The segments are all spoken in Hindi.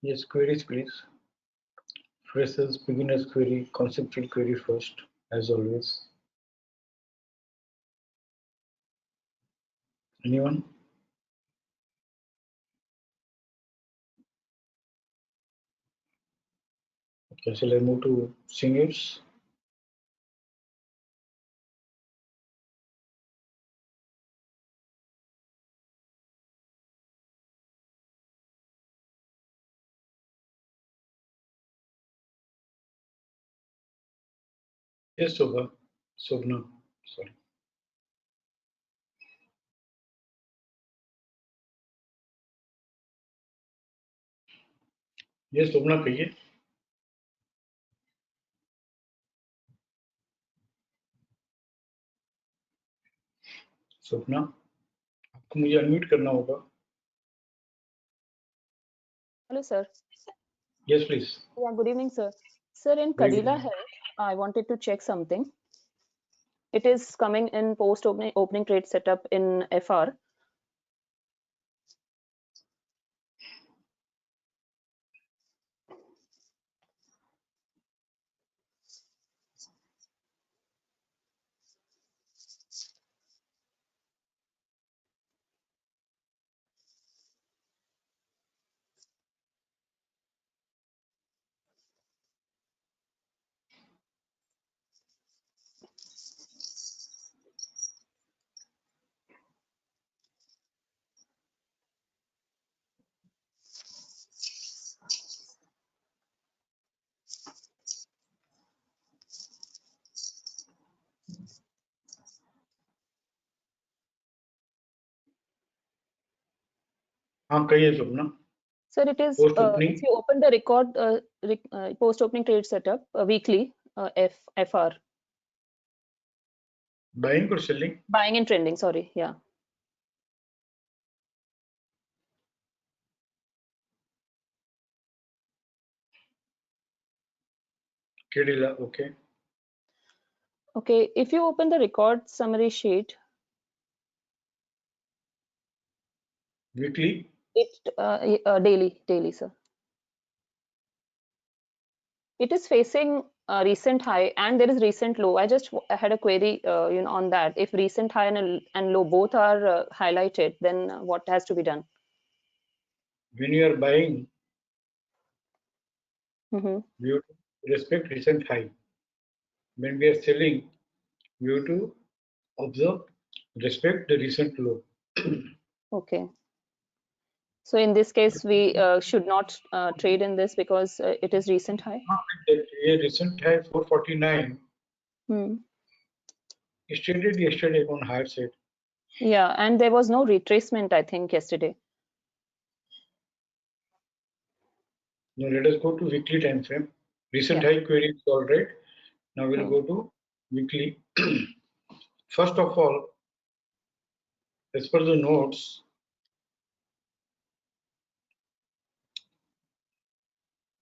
Yes, queries, please. Freshers, beginners query, conceptual query first, as always. Anyone? Okay, shall I move to seniors? Yes, Shobna, sorry. Yes, Shobna, कहिए. स्वप्ना, आपको मुझे अनम्यूट करना होगा. Hello, sir. Yes, please. Yeah, good evening, sir. Sir, in Very good. Kadila Health, I wanted to check something. It is coming in post-opening trade setup in FR. हाँ, कहिए Swapna. Sir, it is Post-opening. if you open the record post-opening trade setup weekly FR Buying or selling? buying and trending. Sorry, yeah. Kedila, okay. Okay, if you open the record summary sheet, Weekly. it daily, sir. It is facing a recent high and there is recent low. I just had a query, on that. If recent high and low both are highlighted, then what has to be done? When you are buying, Mm-hmm. we have to respect recent high. When we are selling, we have to observe, respect the recent low. Okay. So in this case, we should not trade in this because it is recent high. A recent high 449 Hmm. is traded yesterday on higher side. Yeah, and there was no retracement, I think, yesterday. Now let us go to weekly time frame. Recent Yeah. high query is all right. Now we'll go to weekly. First of all, as per the notes,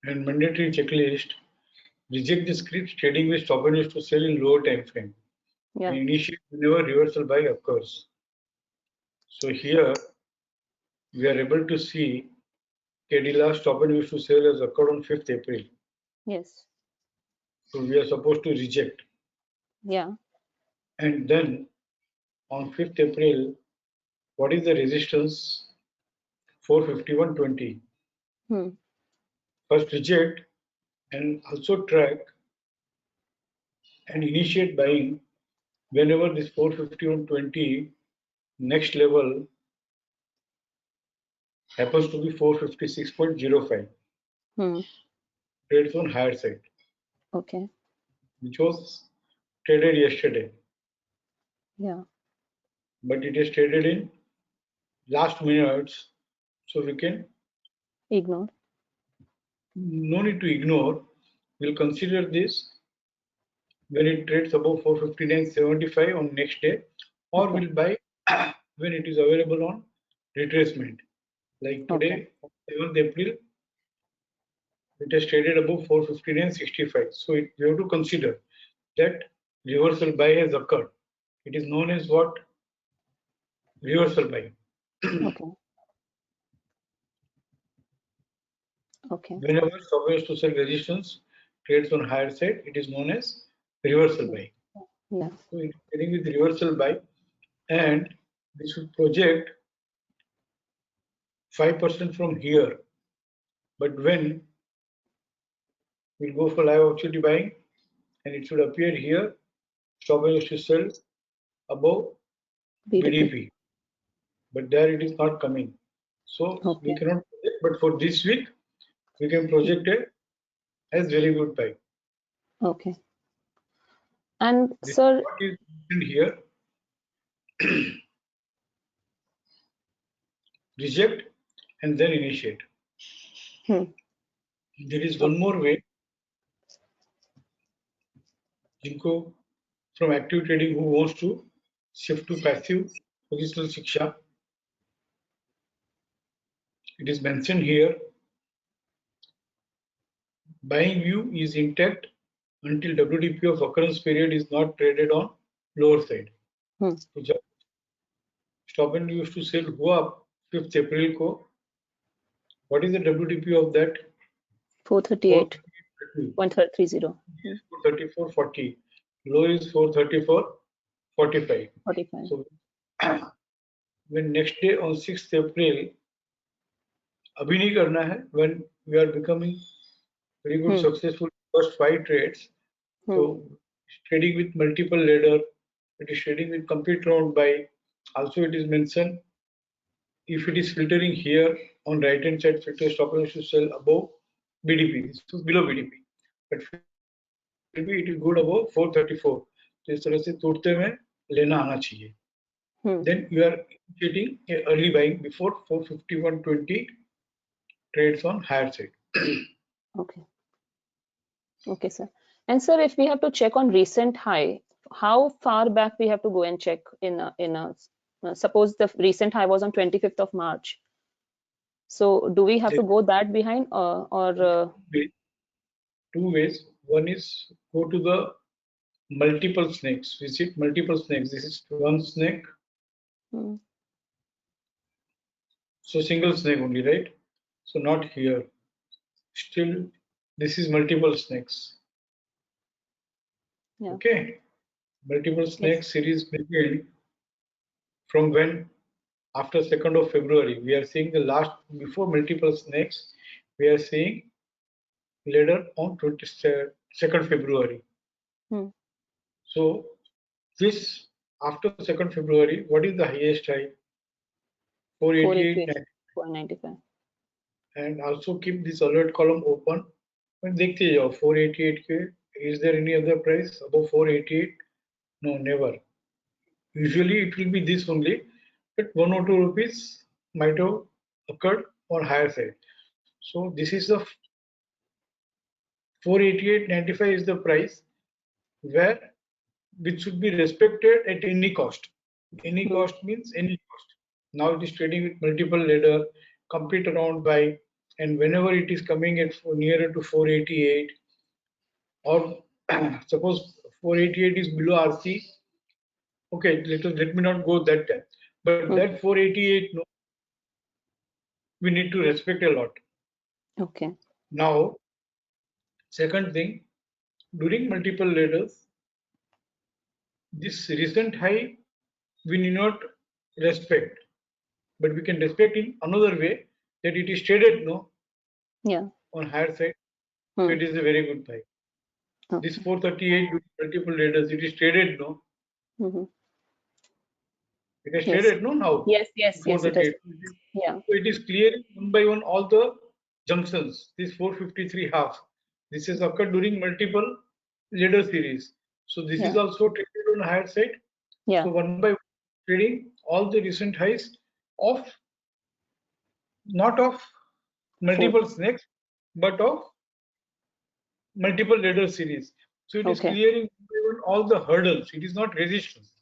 and mandatory checklist, reject the scripts trading with stop and use to sell in lower time frame. Yeah. And initiate whenever reversal buy occurs. So here we are able to see Kedila stop and use to sell has occurred on 5th April. Yes. So we are supposed to reject. Yeah. And then on 5th April, what is the resistance? 451.20. Hmm. First reject and also track and initiate buying whenever this 451.20 next level happens to be 456.05. Hmm. Trades on higher side, Okay. which was traded yesterday, Yeah. but it is traded in last minutes, so we can Ignore. no need to ignore. We'll consider this when it trades above 459.75 on next day, or Okay. we'll buy when it is available on retracement. Like Okay. today, 7th April, it has traded above 459.65. So we have to consider that reversal buy has occurred. It is known as what? Reversal buy. Okay. Okay. Whenever stop loss to sell resistance trades on higher side, it is known as reversal buy. Yeah. So it is trading with reversal buy, and this should project 5% from here. But when we'll go for live opportunity buying, and it should appear here, stop loss to sell above BDP. But there it is not coming. So we Okay. cannot project, but for this week, we can project it as very good buy. Okay. And This sir, what is mentioned here. Reject and then initiate. There is one more way. जिनको from active trading who wants to shift to passive positional shiksha, it is mentioned here. Buying view is intact until WDP of occurrence period is not traded on lower side. तो जब stop and used to sell हुआ 5th April को, what is the WDP of that? 438.30. 434.40. Low is 434.45. 45. So when next day on 6th April, अभी नहीं करना है, when we are becoming very good successful first 5 trades, so trading with multiple ladder, it is trading with complete round buy. Also it is mentioned if it is filtering here on right hand side filter stop loss to sell above BDP, so below BDP, but maybe it is good above 434. तो इस तरह से तोड़ते में लेना आना चाहिए. Then you are initiating a early buying before 451.20 trades on higher side. Okay. Okay, sir. And sir, if we have to check on recent high, how far back we have to go and check in a suppose the recent high was on 25th of March. So do we have to go that behind or two ways. One is go to the multiple snakes. Visit multiple snakes. This is one snake. So single snake only, right? So not here. Still, this is multiple snakes. Yeah. Okay. Multiple snakes series began from when? After 2nd of February. We are seeing the last before multiple snakes. We are seeing later on 22nd February. So this after 2nd February, what is the highest high? 488. 495. And also keep this alert column open. When देखते जाओ 488 के, is there any other price above 488? No, never. Usually it will be this only, but 1 or 2 rupees might have occurred on higher side. So this is the 488.95 is the price where which should be respected at any cost. Any cost means any cost. Now it is trading with multiple ladder, complete around buy, and whenever it is coming at nearer to 488, or suppose 488 is below RC, okay, let me not go that time, but that 488, no, we need to respect a lot. Okay. Now, second thing, during multiple ladders, this recent high we need not respect, but we can respect in another way that it is traded no on higher side. So it is a very good buy. Okay. This 438 with multiple ladders, it is traded no. It is traded no now. Yes, it is. Yeah. So it is clearing one by one all the junctions. This 453 half. This has occurred during multiple ladder series. So this is also traded on higher side. Yeah. So one by one trading all the recent highs of not of multiple snakes, but of multiple ladder series. So it is clearing all the hurdles. It is not resistance.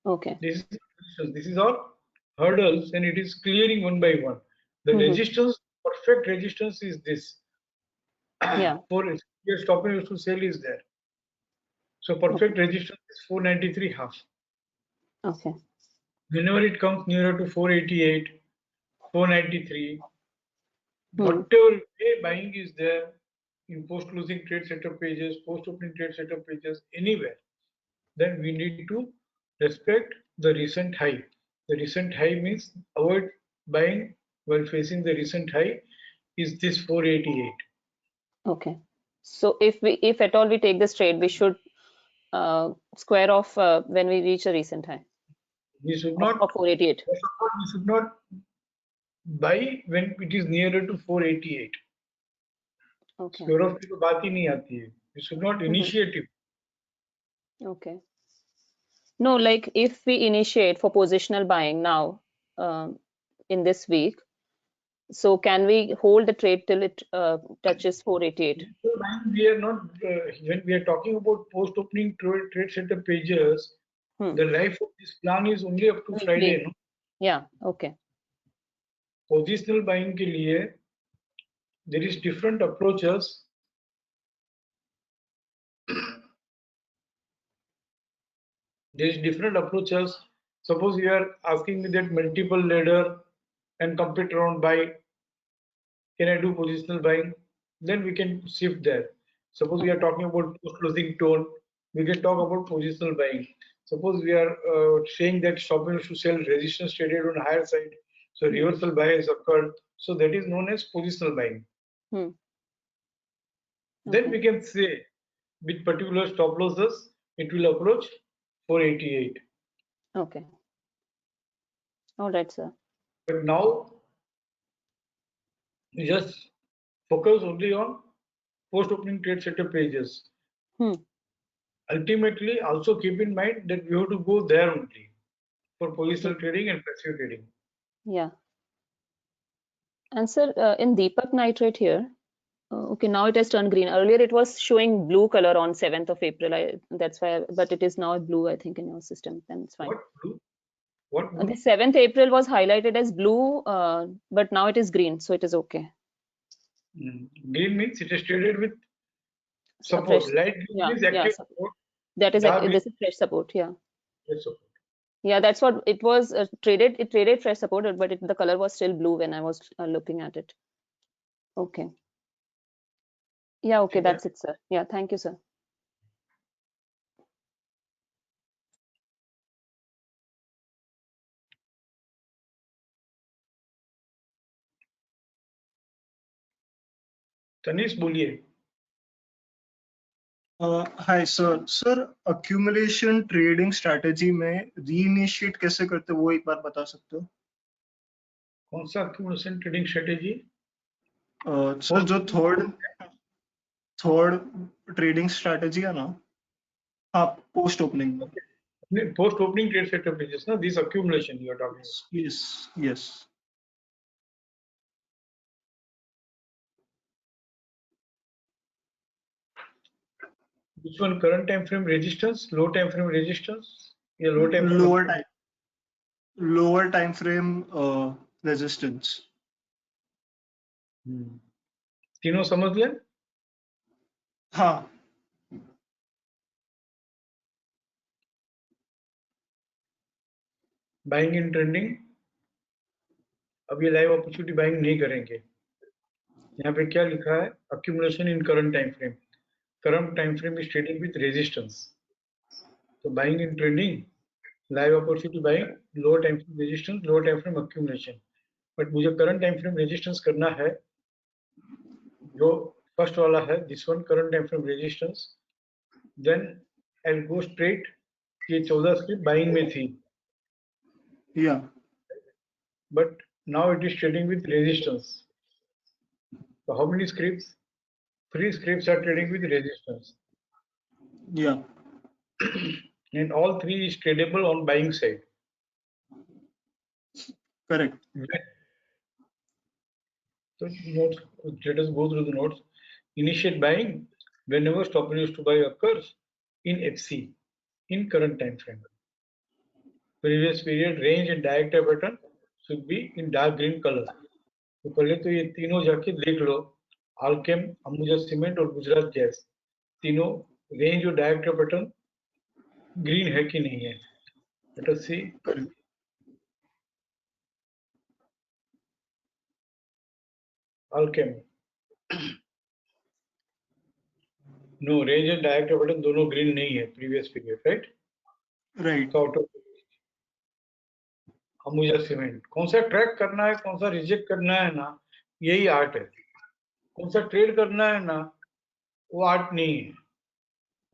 Okay. This is resistance. This is all hurdles, and it is clearing one by one. The resistance, perfect resistance is this. Yeah. For your stop and to sell is there. So perfect resistance is 493 half. Okay. Whenever it comes nearer to 488, 493, whatever way buying is there in post-closing trade setup pages, post-opening trade setup pages, anywhere, then we need to respect the recent high. The recent high means avoid buying while facing the recent high is this 488. Okay. So if at all we take this trade, we should square off when we reach a recent high We should of not 488. we should not buy when it is nearer to 488. Okay. Square off की तो बात ही नहीं आती है. We should not initiate it. Okay. No, like if we initiate for positional buying now in this week, so can we hold the trade till it touches 488? We are not when we are talking about post-opening trade setup pages. The life of this plan is only up to Friday. No? Yeah. Okay. Positional buying के लिए there is different approaches. There is different approaches. Suppose you are asking me that multiple ladder and complete round buy. Can I do positional buying? Then we can shift there. Suppose we are talking about post-closing tone, we can talk about positional buying. Suppose we are saying that stop loss to sell resistance traded on higher side, so reversal buy has occurred. So that is known as positional buying. Then we can say with particular stop losses, it will approach 488. Okay. All right, sir. But now we just focus only on post-opening trade setup pages. Ultimately, also keep in mind that we have to go there only for positional trading and passive trading. Yeah. And sir, in Deepak Nitrate here, okay, now it has turned green. Earlier it was showing blue color on 7th of April. That's why, but it is now blue, I think, in your system. Then it's fine. What blue? What blue? The 7th April was highlighted as blue, but now it is green, so it is okay. Green means it is traded with support. Light green is active support. That is this is fresh support. Yeah. Fresh support. Yeah, that's what it was traded. It traded fresh support, but the color was still blue when I was looking at it. Okay. Yeah. Okay, that's it, sir. Yeah. Thank you, sir. तनीष बोलिए. Hi sir. Sir, accumulation trading strategy में reinitiate कैसे करते हो वो एक बार बता सकते हो? कौन सा accumulation trading strategy? सर जो third trading strategy है ना, हाँ, post opening. Post opening trade setup pages, na? This accumulation you are talking about. Yes. Which one? Current time frame resistance, low time frame resistance, yeah, lower time frame resistance. तीनों समझ लें? हाँ. Buying in trending. अब ये लाइव अपॉर्चुनिटी बाइंग नहीं करेंगे. यहाँ पे क्या लिखा है? Accumulation in current time frame. Current time frame is trading with resistance. So buying in trending, live opportunity buying, lower time frame resistance, lower time frame accumulation. But मुझे current time frame resistance करना है. जो first वाला है, this one current time frame resistance. Then I'll go straight. ये 14 स्क्रिप्ट buying में थी. Yeah. But now it is trading with resistance. So how many scripts? 3 scripts are trading with resistance. Yeah. And all 3 is tradable on buying side. Correct. So notes, let us go through the notes. Initiate buying whenever stop loss to buy occurs in FC in current time frame. Previous period range and diagonal pattern should be in dark green color. तो पहले तो ये तीनों जाके देख लो. Alchem, Ambuja Cement और गुजरात गैस तीनों रेंज और डायरेक्टर पैटर्न ग्रीन है कि नहीं है. Let us see. Alchem. No, range and diameter button दोनों ग्रीन नहीं है previous period, right? Right Sort of. Ambuja cement कौन सा ट्रैक करना है, कौन सा रिजेक्ट करना है ना, यही आर्ट है। कौन सा ट्रेड करना है ना, वो आर्ट नहीं है।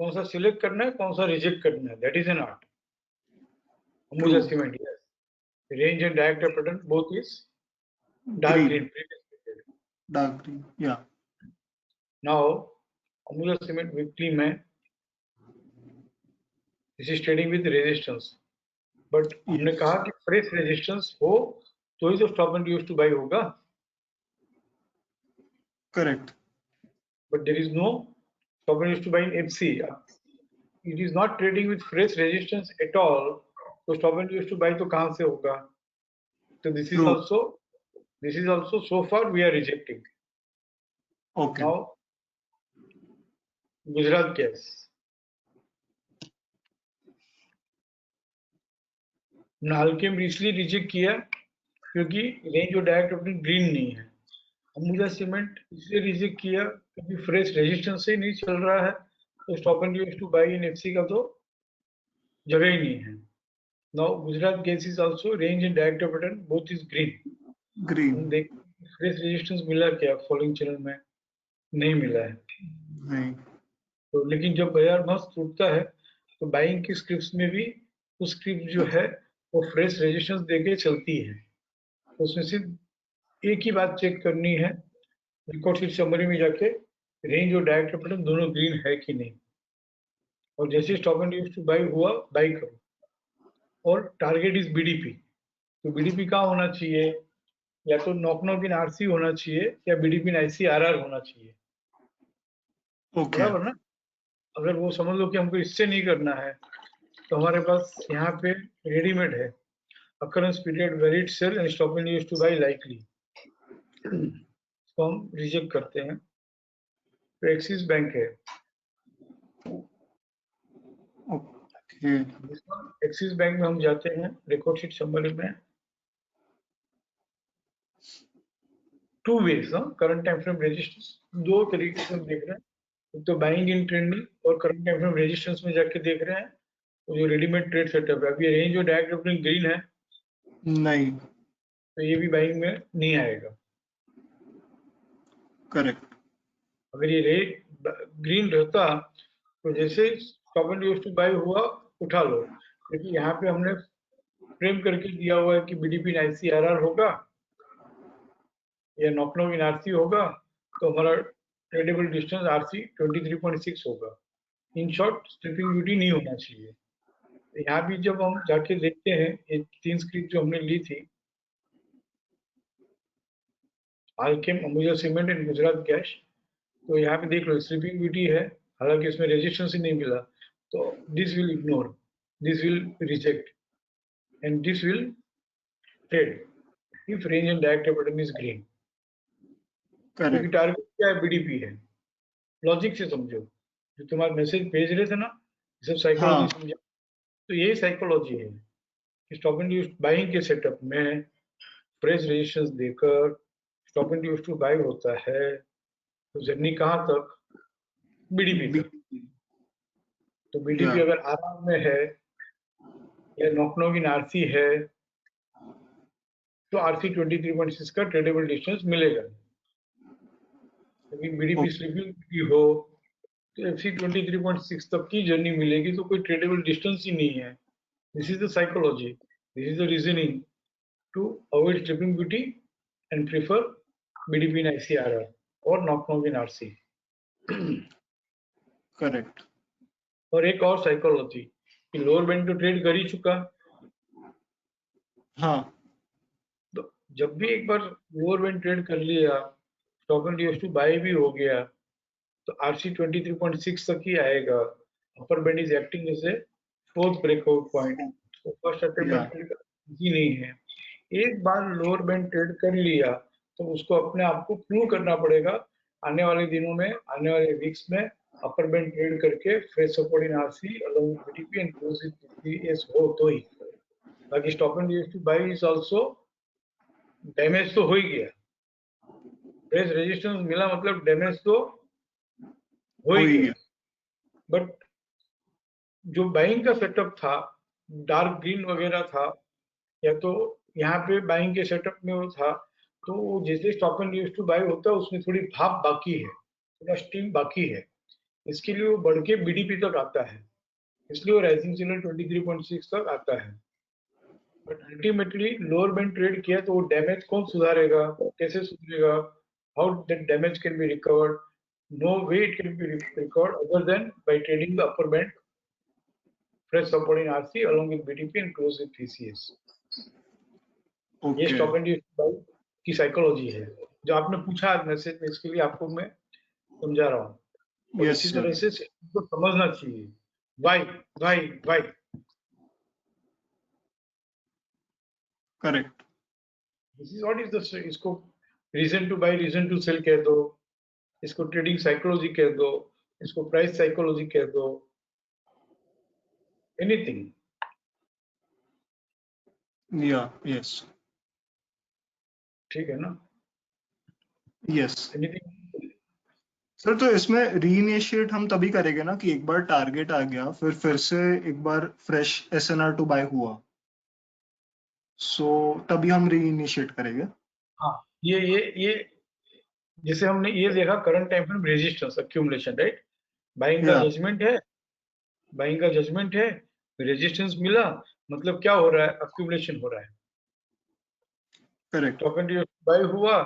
कौन सा सिलेक्ट करना है, कौन सा रिजेक्ट करना है, that is an art. Ambuja True. Cement, yes. Range and diameter pattern both is dark green. Previous period. Dark green या Now अंबुजा सीमेंट वीकली में this is trading with resistance, but हमने कहा कि फ्रेश रेजिस्टेंस हो तो ही तो stop and use two by होगा, correct but there is no stop and use to buy in FC. It is not trading with fresh resistance at all, so stop and use to buy तो कहाँ से होगा? So this is True. also so far we are rejecting. Okay Now Gujarat gas. Alchem इसलिए रिजेक्ट किया क्योंकि रेंज और डायरेक्ट अपनी ग्रीन नहीं है। अंबुजा सीमेंट इसलिए रिजेक्ट किया क्योंकि फ्रेश रेजिस्टेंस से नहीं चल रहा है, तो stop and use two by in FC का तो जगह ही नहीं है। Now Gujarat gas is also range and diameter pattern both is green. Green हम देख फ्रेश रेजिस्टेंस मिला क्या फॉलोइंग चैनल में? नहीं मिला है। नहीं तो लेकिन जब बाजार मस्त उठता है तो बाइंग की स्क्रिप्ट्स में भी वो स्क्रिप्ट जो है वो फ्रेश रेजिस्टेंस देके चलती है। तो उसमें सिर्फ एक ही बात चेक करनी है, रिकॉर्ड शीट समरी में जाके रेंज और डायरेक्टर पैटर्न दोनों ग्रीन है कि नहीं, और जैसे stop and use two by हुआ बाई करो। और टारगेट इज बीडीपी, तो बीडीपी कहाँ होना चाहिए? या तो नॉक इन आरसी होना चाहिए या बीडीपी इन आईसीआरआर होना चाहिए, ओके बराबर ना? अगर वो समझ लो कि हमको इससे नहीं करना है तो हमारे पास यहाँ पे रेडीमेड है, occurrence period varied sell and stop and use to buy likely, इसको हम रिजेक्ट करते हैं। तो एक्सिस बैंक है, ओके एक्सिस बैंक में हम जाते हैं रिकॉर्ड शीट समरी में। Two ways current time frame resistance, दो तरीके से हम देख रहे हैं, एक तो बाइंग इन ट्रेंडिंग और करंट टाइम फ्रेम रेजिस्टेंस में जाके देख रहे हैं। तो जो रेडीमेड ट्रेड सेटअप है, अभी रेंज और डायरेक्ट ओपनिंग ग्रीन है नहीं तो ये भी बाइंग में नहीं आएगा। करेक्ट अगर ये रेट ग्रीन रहता तो जैसे stop and use to buy हुआ उठा लो, क्योंकि यहाँ पे हमने फ्रेम करके दिया हुआ है कि बीडीपी इन आईसीआरआर होगा या नॉक इन आरसी होगा, तो हमारा ट्रेडेबल डिस्टेंस आरसी 23.6 होगा। इन शॉर्ट स्ट्रिपिंग ड्यूटी नहीं होना चाहिए। तो यहाँ भी जब हम जाके देखते हैं ये तीन स्क्रिप्ट जो हमने ली थी, Alkem, Ambuja Cement and Gujarat Gas, तो यहाँ पे देख लो स्लिपिंग ड्यूटी है, हालांकि इसमें रेजिस्टेंस ही नहीं मिला, तो this will ignore, this will reject and this will trade if range and director pattern is green. क्योंकि करेक्ट टारगेट क्या है? बीडीपी है। लॉजिक से समझो, जो तुम्हारे मैसेज भेज रहे थे ना, सब साइकोलॉजी हाँ समझा, तो यही साइकोलॉजी है कि स्टॉप एंड यूज बाइंग के सेटअप में फ्रेश रेजिस्टेंस देकर stop and use two by होता है, तो जर्नी कहाँ तक? बीडीपी तक। तो बीडीपी या अगर आराम में है या नॉक इन आरसी है तो आरसी 23.6 का ट्रेडेबल डिस्टेंस मिलेगा। लेकिन बीडीपी स्लिपिंग की हो तो एफसी 23.6 तक की जर्नी मिलेगी, तो कोई ट्रेडेबल डिस्टेंस ही नहीं है। This is the psychology, this is the reasoning to avoid slipping beauty and prefer BDP in ICRR और नॉक इन आरसी। करेक्ट और एक और साइकोलॉजी कि लोअर बैंड तो ट्रेड कर ही चुका, हाँ तो जब भी एक बार लोअर बैंड ट्रेड कर लिया, stop and use to buy भी हो गया, तो आरसी 23.6 तक ही आएगा। Upper band is acting as a fourth breakout point, तो फर्स्ट अटेम्प्ट में ट्रेड ही नहीं है। एक बार लोअर बैंड ट्रेड कर लिया तो उसको अपने आप को प्रूव करना पड़ेगा आने वाले दिनों में, आने वाले वीक्स में, अपर बैंड ट्रेड करके fresh support in RC along with BTP and close with BTS हो तो ही। बाकी stop and use to buy is also damage तो हो ही गया। फ्रेश रेजिस्टेंस मिला मतलब डैमेज तो हो ही गया। बट जो बाइंग का सेटअप था, डार्क ग्रीन वगैरह था, या तो यहाँ पे बाइंग के सेटअप में वो था, तो वो जैसे stop and use to buy होता है उसमें थोड़ी भाप बाकी है, थोड़ा स्टीम बाकी है, इसके लिए वो बढ़ के बीडीपी तक आता है, इसलिए वो राइजिंग चैनल 23.6 तक आता है। But ultimately lower band trade किया तो वो डैमेज कौन सुधारेगा, कैसे सुधरेगा, how that damage can be recovered? No way it can be recovered other than by trading the upper band fresh support in RC along with BTP and close with TCS. ये स्टॉप एंड यूज बाय की साइकोलॉजी है जो आपने पूछा आज मैसेज में, इसके लिए आपको मैं समझा रहा हूँ। और इसी तरह से इसको समझना चाहिए, why correct. This is what is the, इसको reason to buy, reason to sell कह दो, इसको ट्रेडिंग साइकोलॉजी कह दो, इसको प्राइस साइकोलॉजी कह दो, एनीथिंग। या यस, ठीक है ना? Yes anything. सर, तो इसमें रीइनिशिएट हम तभी करेंगे ना कि एक बार टारगेट आ गया, फिर से एक बार फ्रेश एसएनआर टू बाय हुआ, सो तभी हम रीइनिशिएट करेंगे। हाँ, ये जैसे हमने ये देखा current time frame resistance accumulation, right? Buying का जजमेंट है, बाइंग का जजमेंट है, रेजिस्टेंस मिला, मतलब क्या हो रहा है, एक्यूमुलेशन हो रहा है। करेक्ट। स्टॉप एंड बाय हुआ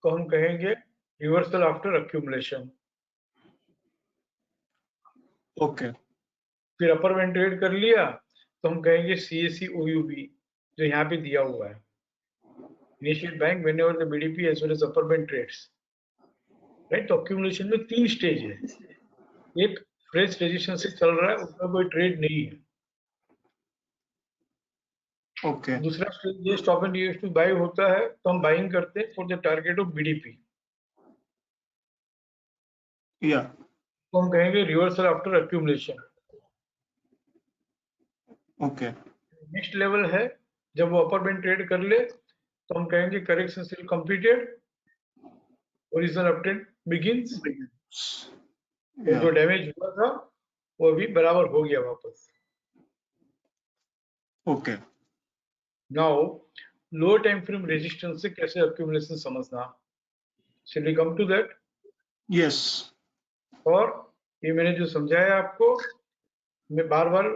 तो हम कहेंगे रिवर्सल आफ्टर एक्यूमुलेशन। ओके। फिर अपर बैंड ट्रेड कर लिया तो हम कहेंगे CAC OUB जो यहाँ पे दिया हुआ है, initiate buying whenever the BDP as well as upper band trades, right? तो एक्यूमुलेशन में 3 स्टेज है, एक फ्रेश रेजिस्टेंस से चल रहा है, उसका कोई ट्रेड नहीं है। ओके। दूसरा स्टेज ये stop and use to buy होता है तो हम बाइंग करते हैं for the target of BDP, या तो हम कहेंगे reversal after accumulation. Okay. Next level है जब वो अपर बैंड ट्रेड कर ले तो हम कहेंगे correction sell completed, original uptrend begins, और जो डैमेज हुआ था वो अभी बराबर हो गया वापस। Okay. Now lower time frame resistance से कैसे एक्यूमुलेशन समझना, shall we come to that? Yes. और ये मैंने जो समझाया आपको, मैं बार बार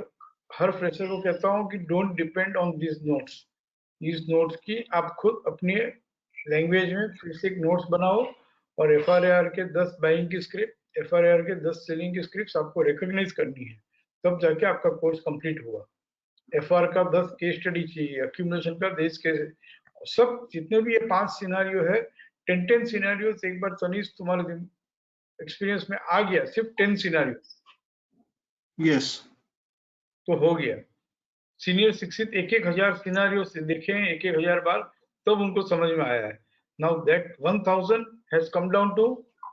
हर फ्रेशर को कहता हूँ कि don't depend on this notes, इस नोट्स की आप खुद अपने लैंग्वेज में फिर से एक नोट्स बनाओ, और FRAR के 10 बाइंग की स्क्रिप्ट, FRAR के 10 सेलिंग की स्क्रिप्ट आपको रिकॉग्नाइज करनी है, तब जाके आपका कोर्स कंप्लीट हुआ। FR का 10 केस स्टडी चाहिए, एक्यूमुलेशन का 10 केस, सब जितने भी ये 5 सिनारियो है, 10 सिनारियो एक बार तनीश तुम्हारे एक्सपीरियंस में आ गया, सिर्फ 10 सिनारियो यस। तो हो गया। सीनियर शिक्षित 1,000 सिनारियो से देखे हैं 1,000 बार, तब उनको समझ में आया है। Now that 1000 has come down to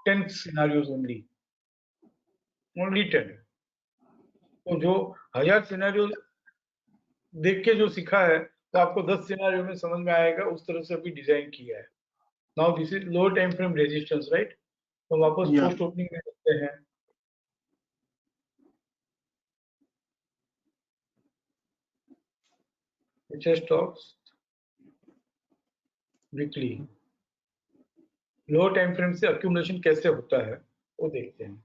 10 scenarios only 10। तो जो 1000 सिनारियो देख के जो सीखा है तो आपको 10 सिनारियो में समझ में आएगा, उस तरह से अभी डिजाइन किया है। Now this is low time frame resistance, right? तो वापस Yeah. पोस्ट ओपनिंग में देखते हैं। स्टॉक्स वीकली लो टाइम फ्रेम से एक्यूमुलेशन कैसे होता है वो देखते हैं।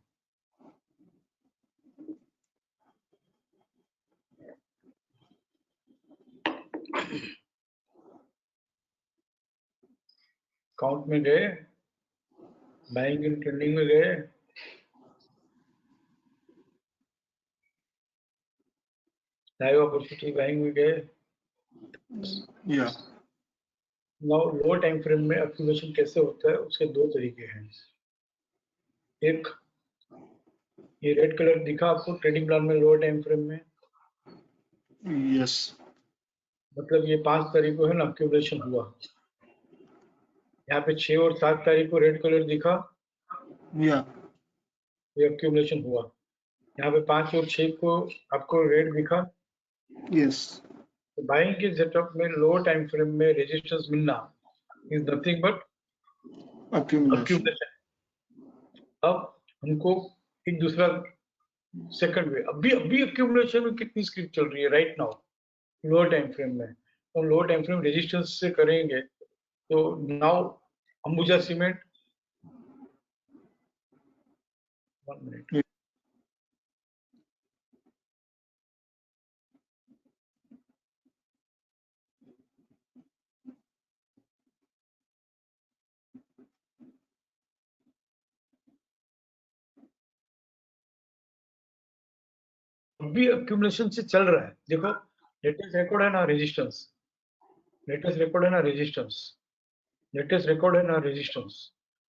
काउंट में गए, बाइंग एंड ट्रेंडिंग में गए, लाइव अपॉर्चुनिटी बाइंग में गए। या लो टाइम फ्रेम में एक्यूमुलेशन कैसे होता है उसके 2 तरीके हैं। एक ये रेड कलर दिखा आपको ट्रेडिंग प्लान में लोअर टाइम फ्रेम में, यस। मतलब ये 5 तारीख को है ना एक्यूमुलेशन हुआ। यहाँ पे 6 और 7 तारीख को रेड कलर दिखा, या ये एक्यूमुलेशन हुआ। यहाँ पे 5 और 6 को आपको रेड दिखा। यस। तो बाइंग के सेटअप में लोअर टाइम फ्रेम में रेजिस्टेंस मिलना इज नथिंग बट accumulation. अब हमको एक दूसरा सेकंड वे, अभी एक्यूमुलेशन में कितनी स्क्रिप्ट चल रही है right now lower time frame में, तो हम लोअर टाइम फ्रेम रेजिस्टेंस से करेंगे। तो नाउ अंबुजा सीमेंट, 1 मिनट, अभी एक्यूमुलेशन से चल रहा है। देखो लेटेस्ट रिकॉर्ड है ना रेजिस्टेंस, लेटेस्ट रिकॉर्ड है ना रेजिस्टेंस, लेटेस्ट रिकॉर्ड है ना रेजिस्टेंस,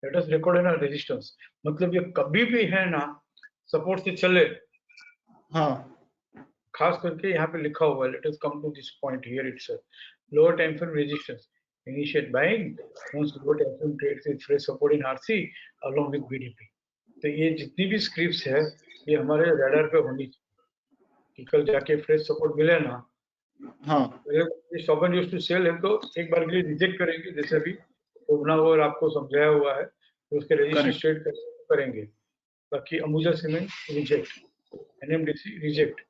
लेटेस्ट रिकॉर्ड है ना रेजिस्टेंस, मतलब ये कभी भी है ना सपोर्ट से चले। हाँ, खास करके यहाँ पे लिखा हुआ है, let us come to this point here itself, lower time frame resistance, initiate buying once lower time frame trades with fresh support in RC along with BDP. तो ये जितनी भी स्क्रिप्ट्स है ये हमारे रडार पे होनी चाहिए कि कल जाके फ्रेश सपोर्ट मिले ना। हाँ, stop and use to sell है तो एक बार के लिए रिजेक्ट करेंगे, जैसे भी शोभना और आपको समझाया हुआ है, तो उसके रेजिस्टेंस ट्रेड करेंगे। बाकी Ambuja Cement reject, NMDC reject,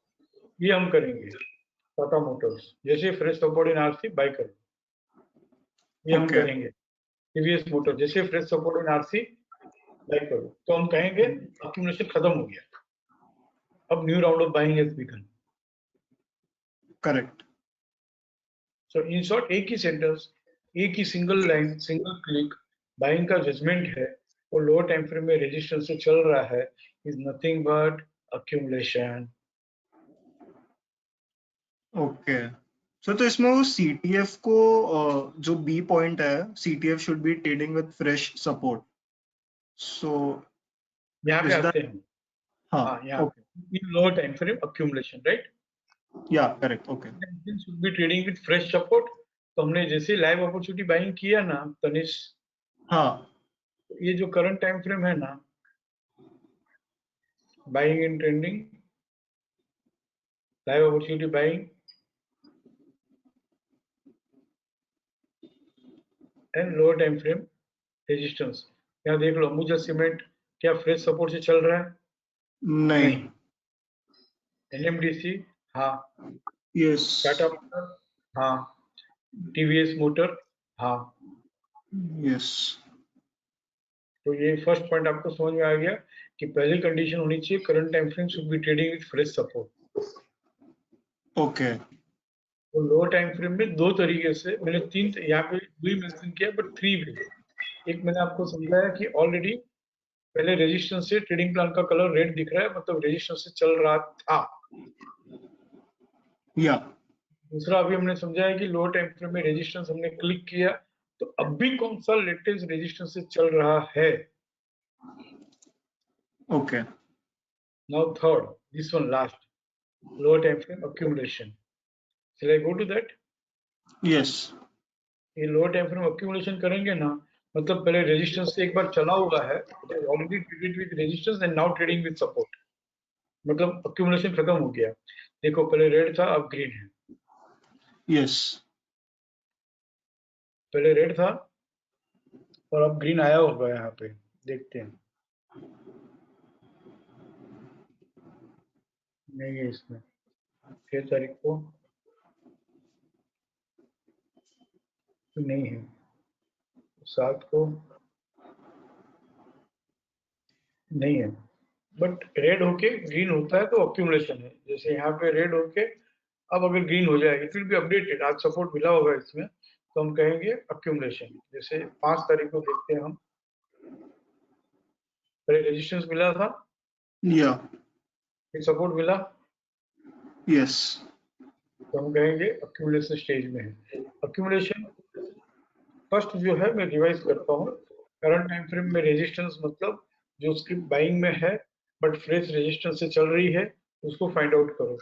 ये हम करेंगे। टाटा मोटर्स जैसे fresh support in RC buy करो, ये हम Okay. करेंगे। टीवीएस मोटर जैसे fresh support in RC buy करो, तो हम कहेंगे एक्यूमुलेशन खत्म हो गया, अब new round of buying has begun. Correct. So in short एक ही सेंटेंस, एक ही single line, single click, buying का जजमेंट है और लोअर टाइम फ्रेम में रेजिस्टेंस से चल रहा है, is nothing but accumulation. Okay sir, तो इसमें वो CTF को जो बी पॉइंट है, CTF should be trading with fresh support, so यहाँ पे इज आते दैट? हैं। हाँ, हाँ, यहाँ पे in lower time frame accumulation, right, या correct, okay, should be trading with fresh support. तो हमने जैसे लाइव अपॉर्चुनिटी बाइंग किया ना तनिष, हाँ, ये जो करंट टाइम फ्रेम है ना, buying in trending, live opportunity buying and lower time frame resistance. यहाँ देख लो अंबुजा सीमेंट क्या फ्रेश सपोर्ट से चल रहा है? नहीं, एनएमडीसी हाँ, यस, टाटा मोटर हाँ, टीवीएस मोटर हाँ। यस, तो ये फर्स्ट पॉइंट आपको समझ में आ गया कि पहली कंडीशन होनी चाहिए current time frame should be trading with fresh support. Okay, तो लोअर टाइम फ्रेम में दो तरीके से, मैंने तीन यहाँ पे भी मेंशन किया बट 3 वे। एक मैंने आपको समझाया कि ऑलरेडी पहले रेजिस्टेंस से ट्रेडिंग प्लान का कलर रेड दिख रहा है, मतलब रेजिस्टेंस से चल रहा था। या दूसरा अभी हमने समझाया कि लोअर टाइम फ्रेम में रेजिस्टेंस हमने क्लिक किया तो अभी कौन सा लेटेस्ट रेजिस्टेंस से चल रहा है। Okay, now third, this one last, lower time frame accumulation. Shall I go to that? Yes, ये लोअर टाइम फ्रेम accumulation करेंगे ना, मतलब पहले रेजिस्टेंस से एक बार चला हुआ है, it is already traded with resistance and now trading with support, मतलब accumulation खत्म हो गया। देखो पहले रेड था अब ग्रीन है, यस, पहले रेड था और अब ग्रीन आया होगा, यहाँ पे देखते हैं। नहीं है इसमें 6 तारीख को नहीं है, 7 को नहीं है, बट रेड होके ग्रीन होता है तो accumulation है। जैसे यहाँ पे रेड होके अब अगर ग्रीन हो जाए, इट विल बी अपडेटेड, आज सपोर्ट मिला होगा इसमें, तो हम कहेंगे accumulation। जैसे 5 तारीख को देखते हैं हम, पहले रेजिस्टेंस मिला था, या फिर सपोर्ट मिला, यस, तो हम कहेंगे accumulation स्टेज में है। accumulation फर्स्ट जो है मैं रिवाइज करता हूँ, करंट टाइम फ्रेम में रेजिस्टेंस मतलब जो उसकी बाइंग में है बट फ्रेश रेजिस्टेंस से चल रही है, उसको फाइंड आउट करो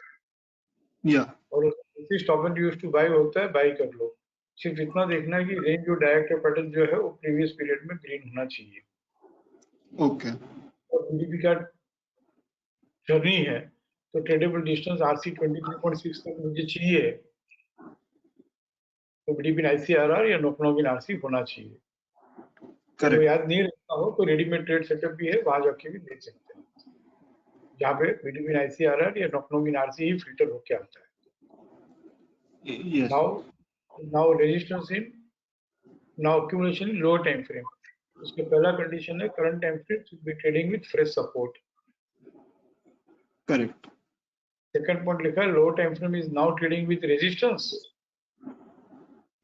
या और stop and use to buy होता है, बाय कर लो। सिर्फ इतना देखना है कि रेंज जो डायरेक्टर पैटर्न जो है वो प्रीवियस पीरियड में ग्रीन होना चाहिए। ओके, और बीडीपी का जर्नी है तो ट्रेडेबल डिस्टेंस आरसी 23.6 तक मुझे चाहिए, तो बीडीपी आईसीआरआर या नोकनोगिन आरसी होना चाहिए। तो करेक्ट याद नहीं रखना हो तो रेडीमेड ट्रेड सेटअप भी है, वहां जाके भी देख सकते हैं, जहाँ पे विटामिन ICRR या नॉक्नोमिन RC ही फिल्टर होके आता है. Yes Now resistance in now accumulation in lower time frame. उसके पहला कंडीशन है current time frame should be trading with fresh support. Correct second point लिखा है lower time frame is now trading with resistance,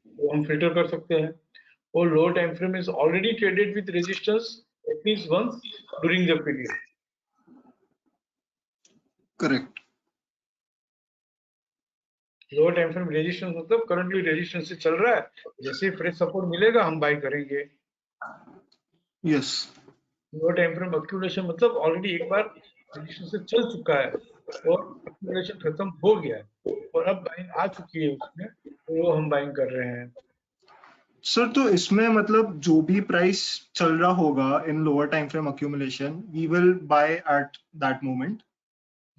वो हम फिल्टर कर सकते हैं. और lower time frame is already traded with resistance at least once during the period. Correct lower time frame resistance मतलब करंटली रेजिस्टेंस से चल रहा है, जैसे ही फ्रेश सपोर्ट मिलेगा हम बाय करेंगे. Yes lower time frame accumulation मतलब ऑलरेडी एक बार रेजिस्टेंस से चल चुका है और एक्यूमुलेशन खत्म हो गया है और अब बाइंग आ चुकी है उसमें, तो वो हम बाइंग कर रहे हैं. सर, तो इसमें मतलब जो भी प्राइस चल रहा होगा in lower time frame accumulation, we will buy at that moment.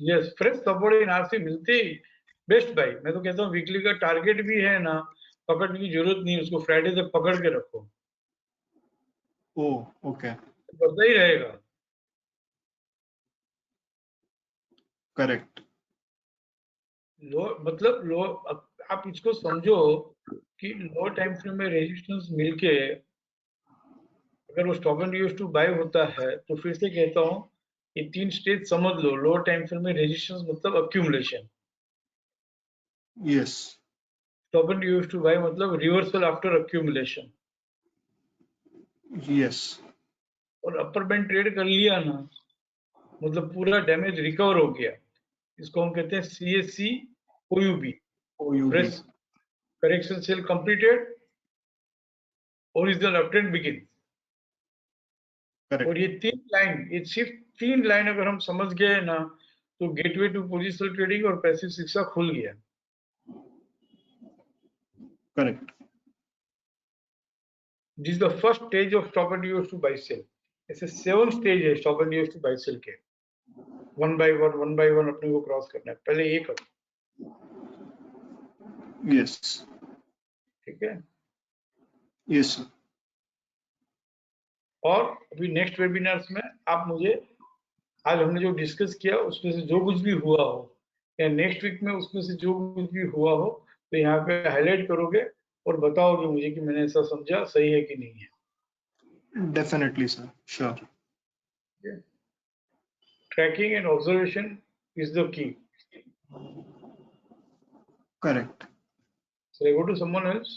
Yes, fresh support in RC मिलते ही बेस्ट बाई. मैं तो कहता हूँ वीकली का टारगेट भी है ना, पकड़ने की जरूरत नहीं, उसको फ्राइडे तक पकड़ के रखो, ओह ओके बढ़ता ही रहेगा. करेक्ट लो मतलब लो, आप इसको समझो कि लो टाइम फ्रेम में रेजिस्टेंस मिलके अगर वो stop and use to buy होता है, तो फिर से कहता हूँ ये 3 स्टेज समझ लो. लो टाइम फ्रेम में रेजिस्टेंस मतलब accumulation, yes stop and use to buy मतलब रिवर्सल आफ्टर अक्यूमुलेशन. यस और अपर बैंड ट्रेड कर लिया ना, मतलब पूरा डैमेज रिकवर हो गया, इसको हम कहते हैं CSC OUB, OUB fresh correction sell completed, original uptrend begin. और करेक्ट ये 3 लाइन, ये सिर्फ 3 लाइन अगर हम समझ गए ना, तो गेटवे टू पोजिशनल ट्रेडिंग और पैसिव शिक्षा खुल गया. Correct this is the first stage of stop and use to buy sell. ऐसे 7 स्टेज है stop and use to buy sell के, वन बाय वन अपने को क्रॉस करना है. पहले ये करो, यस ठीक है. यस और अभी नेक्स्ट वेबिनार्स में आप मुझे आज हमने जो डिस्कस किया उसमें से जो कुछ भी हुआ हो, या नेक्स्ट वीक में उसमें से जो कुछ भी हुआ हो, तो यहाँ पे हाईलाइट करोगे और बताओगे मुझे कि मैंने ऐसा समझा सही है कि नहीं है. Definitely sir, sure. Tracking and observation is the key. Correct So I go to someone else.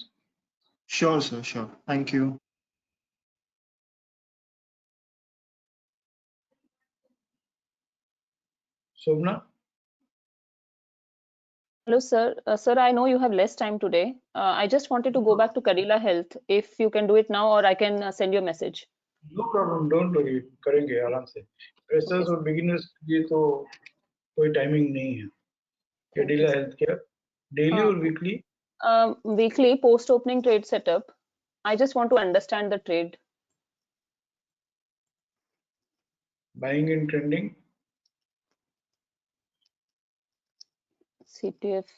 Sure sir, sure. Thank you. Shobna, Hello, sir. Sir, I know you have less time today. I just wanted to go back to Kadila Health. If you can do it now, or I can send you a message. no problem, don't worry, करेंगे आराम से. फ्रेशर्स और बिगिनर्स के लिए तो कोई टाइमिंग नहीं है. कैडिला हेल्थ केयर डेली और weekly. Weekly post-opening trade setup. I just want to understand the trade. Buying and trending. CTF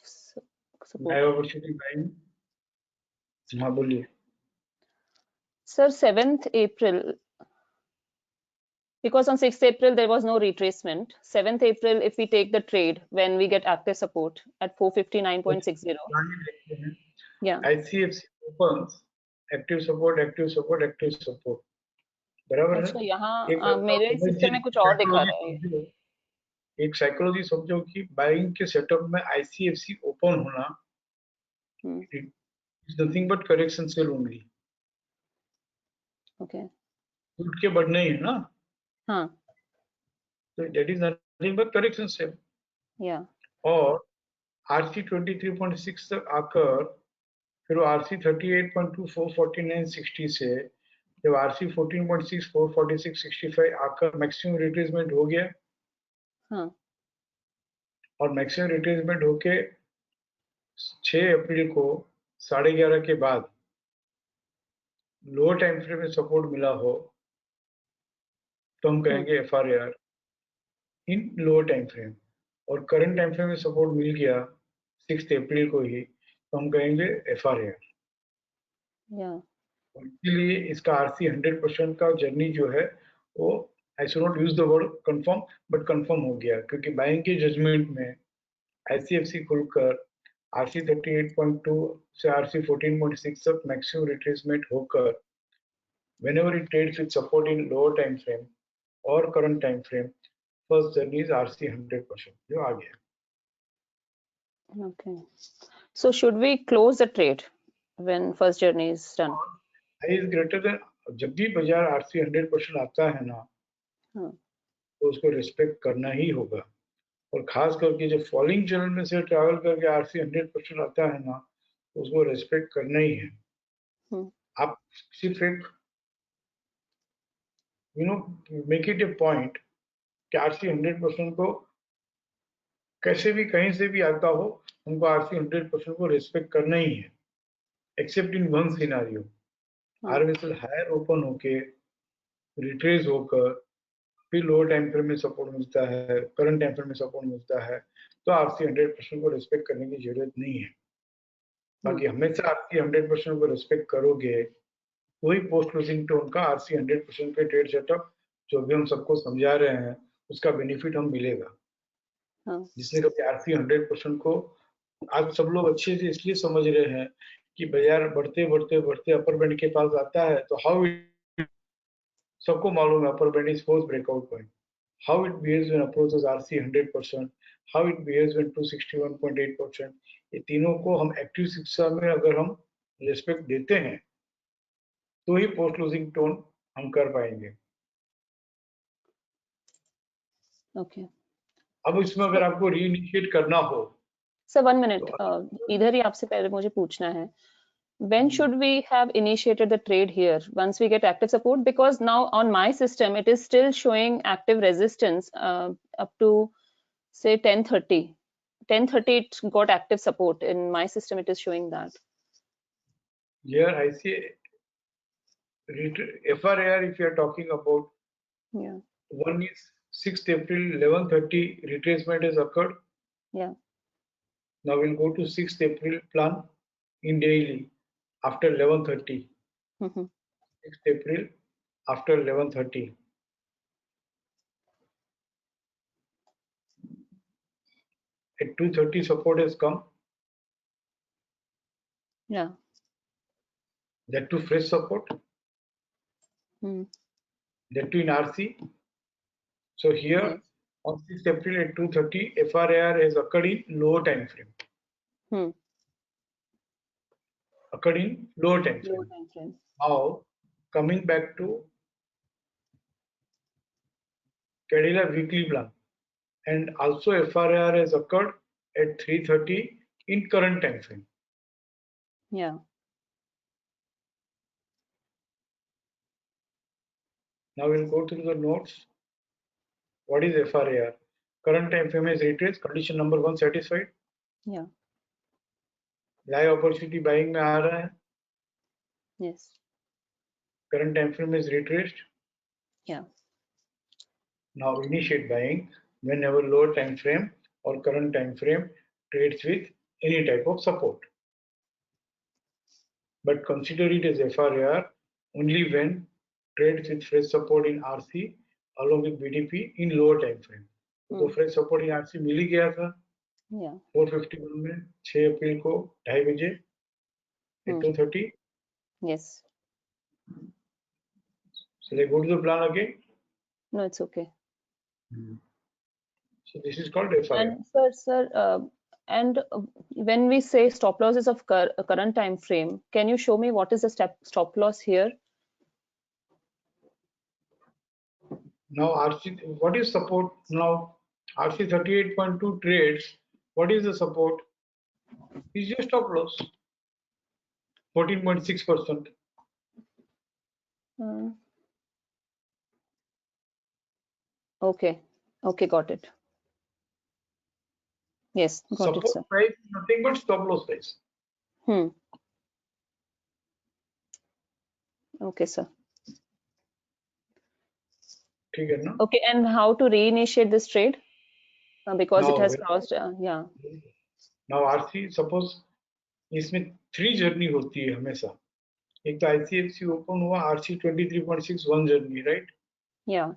by support. Opportunity buying. हाँ बोलिए. Sir, 7th April, because on 6th April there was no retracement. 7th April, if we take the trade when we get active support at 459.60. Yeah. ICFC opens active support active support active support, बराबर अच्छा, है. यहाँ मेरे सिस्टम में कुछ और दिखा रहा है. एक साइकोलॉजी समझो कि बाइंग के सेटअप में ICFC ओपन होना is nothing but correction sell only. Okay. टूट के बढ़ना ही है ना, हाँ. तो that is nothing but correction sell. या. और RC 23.6 तक आकर फिर वो RC 38.2 449.60 से जब RC 14.6 446.65 आकर मैक्सिमम रिट्रेसमेंट हो गया. हाँ. और मैक्सिमम रिट्रेसमेंट होके 6 अप्रैल को 11:30 के बाद लोअर टाइम फ्रेम में सपोर्ट मिला हो, तो हम कहेंगे FRAR इन लोअर टाइम फ्रेम. और करंट टाइम फ्रेम में सपोर्ट मिल गया 6 अप्रैल को ही, तो हम कहेंगे FRAR. या. इसलिए इसका आरसी 100% का जर्नी जो है वो I should not use the word confirm but confirm हो गया, क्योंकि बैंक के जजमेंट में आईसीएफसी खुलकर आरसी 38.2 से आरसी 14.6 तक मैक्सिमम रिट्रेसमेंट होकर whenever it trades with support in lower time frame or current time frame, first journey is RC 100% जो आ गया. Okay. So should we close the trade when first journey is done? I is greater than, जब भी बाजार RC 100% आता है ना, तो उसको रिस्पेक्ट करना ही होगा. और खास करके जब फॉलिंग चैनल में से ट्रैवल करके RC 100% आता है ना, तो उसको रिस्पेक्ट करना ही है. आप सिर्फ एक मेक इट ए पॉइंट कि RC 100% को कैसे भी कहीं से भी आता हो, उनको RC 100% को रिस्पेक्ट करना ही है, except in one scenario. RSL higher open होके रिट्रेस होकर फिर लोअर टाइम फ्रेम में सपोर्ट मिलता है, करंट टाइम फ्रेम में सपोर्ट मिलता है, तो RC 100% को रिस्पेक्ट करने की जरूरत नहीं है. बाकी हमेशा RC 100% को रिस्पेक्ट करोगे, वही पोस्ट क्लोजिंग टोन का RC 100% के ट्रेड सेटअप जो भी हम सबको समझा रहे हैं, उसका बेनिफिट हम मिलेगा. जिसने कभी RC 100% को, आज सब लोग अच्छे से इसलिए समझ रहे हैं कि बाजार बढ़ते बढ़ते बढ़ते अपर बैंड के पास आता है, तो हाउ इट, सबको मालूम है अपर band is fourth breakout point. How it behaves when approaches RC 100%, how it behaves when 261.8%. ये तीनों को हम एक्टिव शिक्षा में अगर हम रिस्पेक्ट देते हैं, तो ही पोस्ट क्लोजिंग टोन हम कर पाएंगे. Okay. अब इसमें अगर आपको रीइनिशिएट करना हो, सर 1 मिनट, इधर ही आपसे पहले मुझे पूछना है, when should we have initiated the trade here once we get active support? Because now on my system it is still showing active resistance up to say 10:30 it got active support. In my system it is showing that. here I see FRAR, if you are talking about, Yeah. one is 6th April 11:30 retracement has occurred. Yeah. Now we'll go to 6th April plan in daily after 11:30. 6th April after 11:30. At 2:30 support has come. Yeah. That to fresh support. That to in RC. So here on 6th April at 2:30, FRAR has occurred in lower time frame. Occurred in lower time frame. Now coming back to Cadillac weekly plan, and also FRAR has occurred at 3:30 in current time frame. Yeah. Now we'll go through the notes. What is FRAR? Current time frame is retraced. Condition number 1 satisfied. Yeah. Live opportunity buying में आ रहा है. Yes. Current time frame is retraced. Yeah. Now initiate buying whenever lower time frame or current time frame trades with any type of support. But consider it as FRAR only when trades with fresh support in RC along with BDP in lower time frame. तो fresh support in RC मिल ही गया था. Yeah. 451 में 6 अप्रैल को 2:30 बजे at 2:30. Yes. Shall I go to the plan again? No, it's okay. So this is called FRAR. And sir, and when we say stop losses of current time frame, can you show me what is the stop loss here? Now RC, what is support? Now RC 38.2 trades. What is the support? Is your stop loss 14.6%. Okay. Okay, got it. Yes, got Support it, sir. price is nothing but stop loss price. Okay, sir. ठीक है ना? Okay, and how to reinitiate this trade? Because it Now, has crossed, yeah. Now RC, suppose इसमें 3 जर्नी होती है हमेशा. एक तो ICFC ओपन हुआ, RC 23.61 journey, right? Yeah.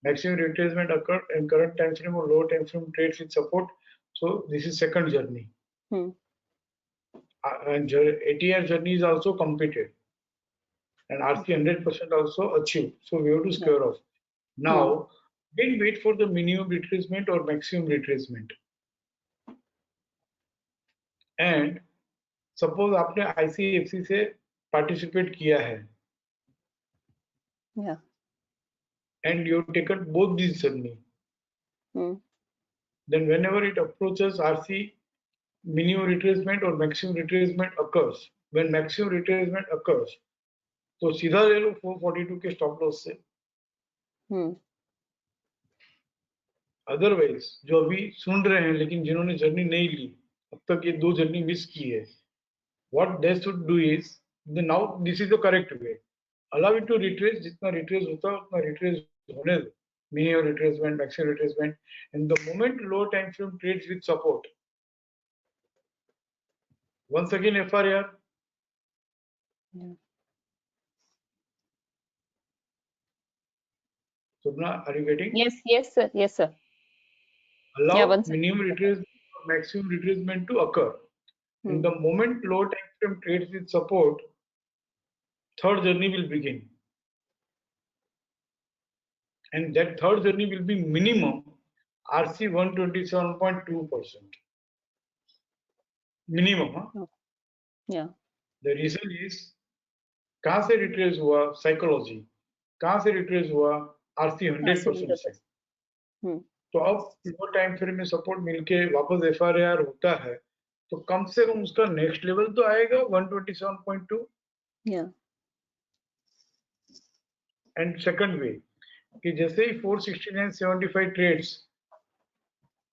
Maximum retracement occurred in current time frame or lower time frame trades with support. So this is second journey. And ATR journey is also completed. And RC 100% also achieved. So we have to square off. Now, then wait for the minimum retracement or maximum retracement. And suppose आपने ICFC से participate किया है. Yeah. And you have taken both these journey. Then whenever it approaches RC, minimum retracement or maximum retracement occurs. When maximum retracement occurs, तो सीधा ले लो 442 के स्टॉप लॉस से. अदरवाइज जो अभी सुन रहे हैं लेकिन जिन्होंने जर्नी नहीं ली, अब तक ये 2 जर्नी मिस की है, what they should do is, now this is the correct way. Allow it to retrace, जितना retrace होता है उतना retrace होने दो. Minimum retracement, maximum retracement, and the moment low time frame trades with support. Once again FRR. Yeah. Subna, are you getting? Yes, sir. Yes, sir. Allow minimum retracement or maximum retracement to occur. In the moment low time frame trades with support, third journey will begin. And that third journey will be minimum RC 127.2%. Minimum, huh? Yeah. The reason is, कहाँ से retrace हुआ? Psychology. कहाँ से retrace हुआ? RC 100% से. तो अब लो टाइम फ्रेम में सपोर्ट मिलके वापस FRAR होता है, तो कम से कम उसका नेक्स्ट लेवल तो आएगा 127.2. एंड सेकंड वे कि जैसे ही 469.75 trades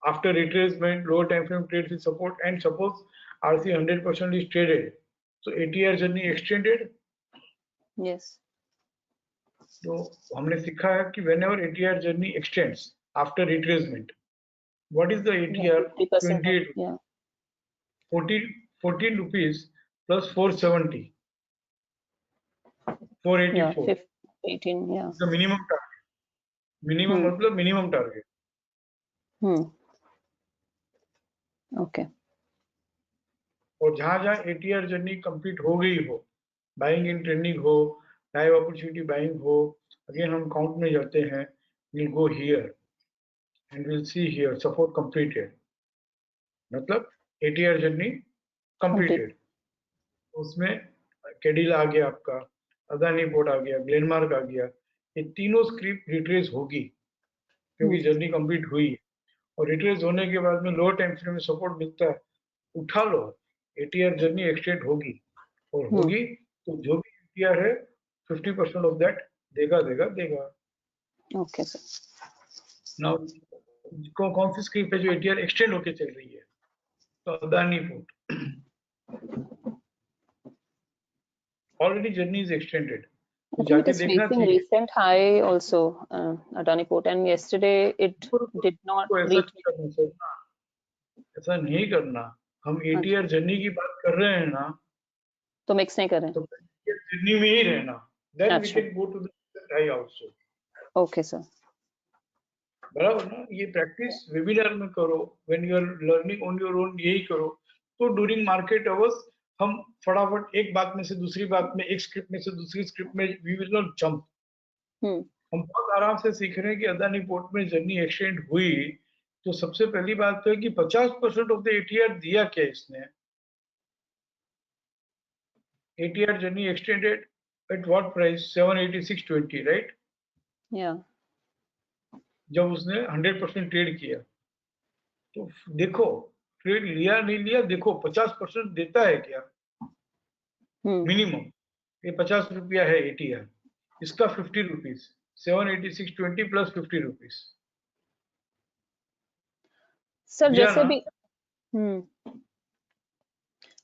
after retracement, lower time frame trades with support, and suppose RC 100% is traded, so ATR journey extended. Yes. तो हमने सीखा है कि whenever ATR journey extends after retracement, what is the ATR? 28. Yeah. 14 rupees plus 470. 484. Yeah. 18. Yeah. The minimum target. Minimum मतलब minimum target. Okay. और जहाँ ATR जर्नी कंप्लीट हो गई हो, बाइंग इन ट्रेंडिंग हो, लाइव अपॉर्चुनिटी बाइंग हो, अगेन हम काउंट में जाते हैं, we'll go here and we'll see here support completed. मतलब ATR जर्नी completed. उसमें कैडिला आ गया आपका, अदानी पोर्ट आ गया, ग्लेनमार्क आ गया, ये तीनों स्क्रिप्ट रिट्रेस होगी क्योंकि जर्नी कंप्लीट हुई है. और रिट्रेस होने के बाद में लोअर टाइम फ्रेम में सपोर्ट मिलता है, उठा लो, ATR जर्नी एक्सटेंड होगी. और होगी तो जो भी ATR है 50% ऑफ दैट देगा. Okay sir. नाउ कौन सी स्क्रिप्ट है जो ATR एक्सटेंड होके चल रही है? तो Adani port. Already journey is extended. I think it is facing recent high also, Adani Port, and yesterday it did not reach. ऐसा नहीं करना. हम ATR जर्नी की बात कर रहे हैं ना, तो मिक्स नहीं कर रहे हैं. तो जर्नी में ही रहना. Then we can go to the high also. Okay sir. बराबर ना. ये प्रैक्टिस वेबिनार में करो, when you are learning on your own यही करो. तो during market hours हम फटाफट एक बात में से दूसरी बात में, एक स्क्रिप्ट में से दूसरी स्क्रिप्ट में, वी विल नॉट जंप. हम बहुत आराम से सीख रहे हैं कि अदानी पोर्ट में जर्नी एक्सटेंड हुई. तो सबसे पहली बात तो है कि 50% ऑफ द ATR दिया क्या इसने? ATR journey extended at what price? 786.20, right? जब उसने 100% ट्रेड किया. तो देखो ट्रेड लिया नहीं लिया, देखो 50% देता है क्या मिनिमम. ये 50 रुपया है ATR, इसका 50 रुपीज, 786.20 प्लस 50 रुपीज. सर जैसे भी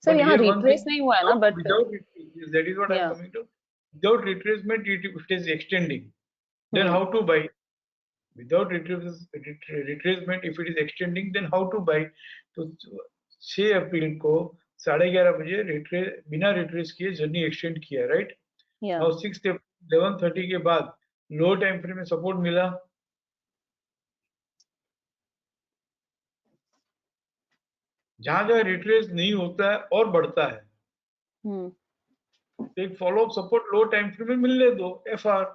सर यहाँ रिट्रेस नहीं हुआ है ना, but that is what I am coming to. Without retracement, if it is extending, then how to buy? Without retracement, if it is extending, then how to buy? तो 6 अप्रैल को 11:30 बजे बिना रिट्रेस किए जर्नी एक्सटेंड किया, राइट? Yeah. नाउ 6 11:30 के बाद लोअर टाइम फ्रेम में सपोर्ट मिला, जहां जहां रिट्रेस नहीं होता है और बढ़ता है, Hmm. तो एक फॉलो अप सपोर्ट लो टाइम फ्रेम में मिलने दो। FR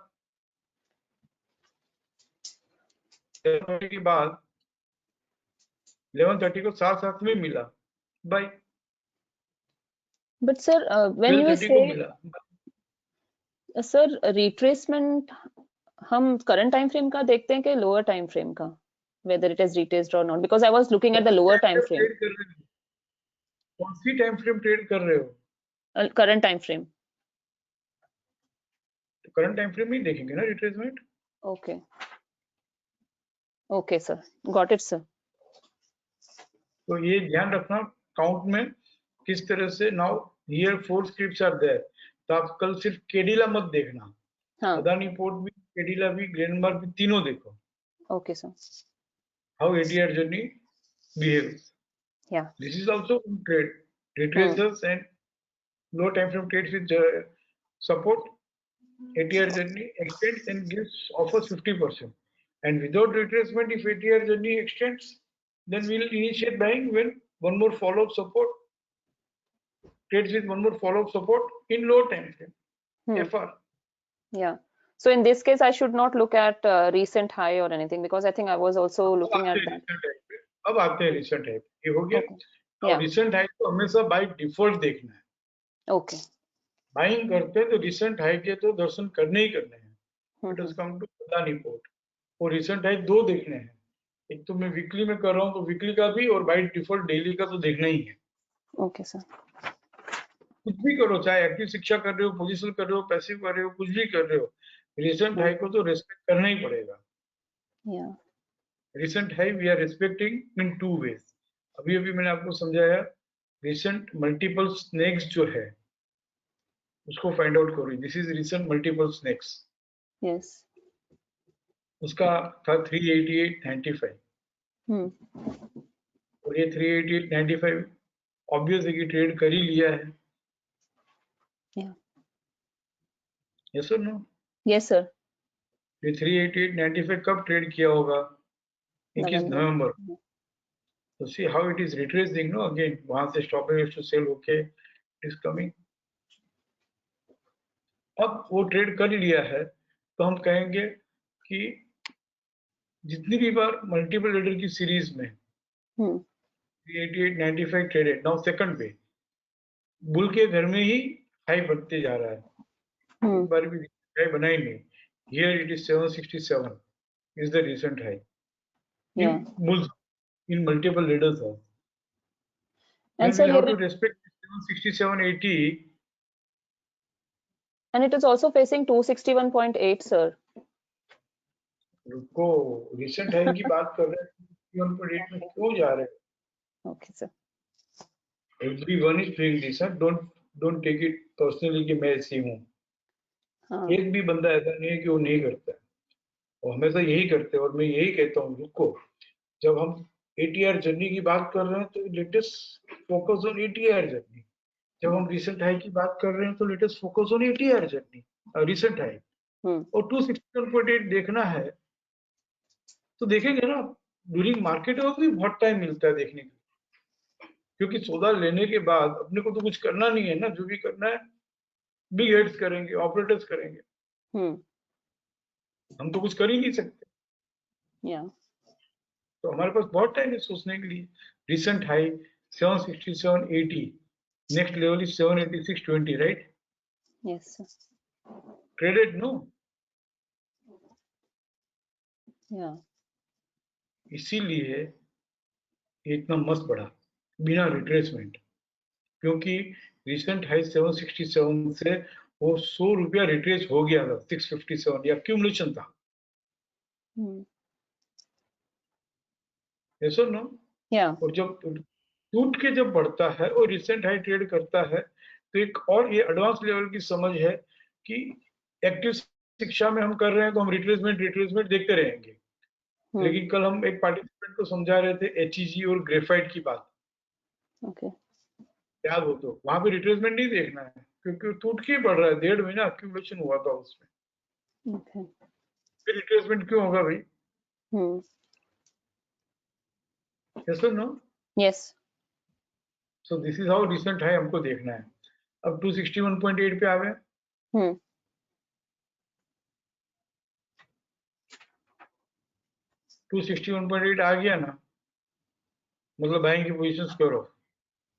के बाद 11:30 को साथ में मिला, bye. But sir, when you 12:30 को say, मिला, sir, retracement हम current time frame का देखते हैं कि lower time frame का, whether it is retraced or not, because I was looking at the lower time frame, trade कर रहे हो, कौन सी टाइम फ्रेम ट्रेड कर रहे हो? current time frame. तो करंट टाइम फ्रेम में ही देखेंगे ना retracement. Okay. Okay, sir. Got it, sir. तो ये ध्यान रखना काउंट में किस तरह से। Now here 4 scripts are there, तो आप कल सिर्फ केडिला मत देखना, हाँ. अदानी पोर्ट भी, केडिला भी, ग्लेनमार्क भी, तीनों देखो। Okay, sir. How ATR journey behaves. Yeah. This is also trade. Retracers and low time frame trades with support. ATR journey extends and gives offers 50%. And without retracement, if ATR journey extends, then we'll initiate buying when one more follow-up support trades with one more follow-up support in low time frame. FR. Yeah. So in this case, I should not look at recent high or anything, because I think I was also looking at that. अब आते हैं रिसेंट हाई, ये हो गया। Okay. Yeah. रिसेंट हाई को हमेशा बाय डिफॉल्ट देखना है। Okay. बाइंग करते हैं तो रिसेंट हाई के तो दर्शन करने ही करने हैं। It Mhm. Is come to Adani port, और रिसेंट हाई दो देखने हैं। एक तो मैं वीकली में कर रहा हूँ तो वीकली का भी, और बाय डिफॉल्ट डेली का तो देखना ही है। Okay, sir. कुछ भी करो, चाहे एक्टिव शिक्षा कर रहे हो, पोजिशनल कर रहे हो, पैसिव कर रहे हो, कुछ भी कर रहे हो, रिसेंट हाई को तो रेस्पेक्ट करना ही पड़ेगा। Yeah. Recent high we are respecting in 2 ways. अभी अभी मैंने आपको समझाया, रिसेंट मल्टीपल स्नेक्स जो है उसको फाइंड आउट करो। This is recent multiple snakes. Yes. उसका था 388.95, Hmm. और ये 388.95 ऑब्वियस है कि ट्रेड कर ही लिया है। Yeah. यस और नो? Yes, sir. ये 388.95 कब ट्रेड किया होगा? 21 November. नवंबर। तो see how it is retracing, no again वहां से स्टॉप लॉस टू सेल होके इट इज कमिंग। अब वो ट्रेड कर लिया है तो हम कहेंगे कि जितनी भी बार मल्टीपल लीडर की सीरीज में Hmm. 388.95 ट्रेडेड, नाउ सेकंड पे बुल के घर में ही हाई बनते जा रहा है। Hmm. एक बार भी हाई बना ही नहीं। Here it is 767 is the recent high. Yeah. In bulls, in multiple leaders also. And Then sir, we'll have here to respect 767.80. and it is also facing 261.8, sir. रुको, recent high की बात कर रहे हैं, 1.8 में क्यों जा रहे हैं? Okay, sir. Everyone is doing this, huh? Don't take it personally कि मैं ऐसी हूँ। हाँ. एक भी बंदा ऐसा नहीं है कि वो नहीं करता है, वो हमेशा यही करते हैं। और मैं यही कहता हूँ, रुको, जब हम ATR जर्नी की बात कर रहे हैं तो latest focus on ATR journey. जब हम रिसेंट हाई की बात कर रहे हैं तो latest focus on ATR journey, recent high. Hmm. और 261.8 देखना है तो देखेंगे ना, ड्यूरिंग मार्केट में भी बहुत टाइम मिलता है देखने का, क्योंकि सौदा लेने के बाद अपने को तो कुछ करना नहीं है ना। जो भी करना है बिग हेड्स करेंगे, ऑपरेटर्स करेंगे, Hmm. हम तो कुछ कर ही नहीं सकते। Yeah. तो हमारे पास बहुत टाइम है सोचने के लिए। Recent high 767.80, next level is 786.20, right? Yes, sir. Traded, no? Yeah. इसीलिए इतना मस्त बढ़ा बिना रिट्रेसमेंट, क्योंकि रिसेंट हाई 767 से वो 100 रुपया रिट्रेस हो गया था। 657 या एक्यूमुलेशन था। Hmm. यस और नो? Yeah. और जब टूट के जब बढ़ता है और रिसेंट हाई ट्रेड करता है तो एक और ये एडवांस लेवल की समझ है कि एक्टिव शिक्षा में हम कर रहे हैं तो हम रिट्रेसमेंट देखते रहेंगे। Hmm. लेकिन कल हम एक पार्टिसिपेंट को समझा रहे थे HEG और ग्रेफाइट की बात। Okay. त्याग हो तो वहां पे रिट्रेसमेंट नहीं देखना है, क्योंकि टूट के ही पड़ रहा है, 1.5 महीना अक्यूमुलेशन हुआ था उसमें, Okay. फिर रिट्रेसमेंट क्यों होगा भाई? Hmm. यस और no? Yes. So this is how recent high हमको देखना है। अब 261.8 पे आ गए, Hmm. 261.8 आ गया ना, मतलब बाइंग की पोजीशन सिक्योर हो।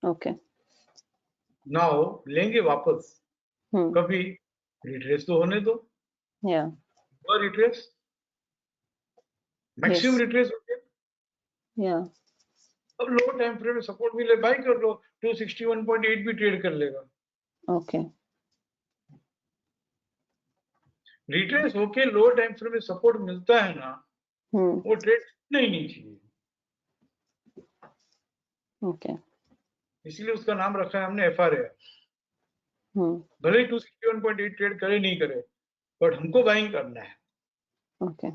Okay. नाउ लेंगे वापस, Hmm. कभी रिट्रेस तो होने दो, Yeah. और रिट्रेस मैक्सिमम Yes. रिट्रेस हो गया। Yeah. अब लो टाइम फ्रेम में सपोर्ट मिले बाई कर लो, 261.8 भी ट्रेड कर लेगा। Okay. रिट्रेस होके लो टाइम फ्रेम में सपोर्ट मिलता है ना, Hmm. वो ट्रेड नहीं चाहिए, Okay. इसीलिए उसका नाम रखा है हमने FRA। Hmm. भले ही 261.8 ट्रेड करे नहीं करे, बट हमको बाइंग करना है। Okay.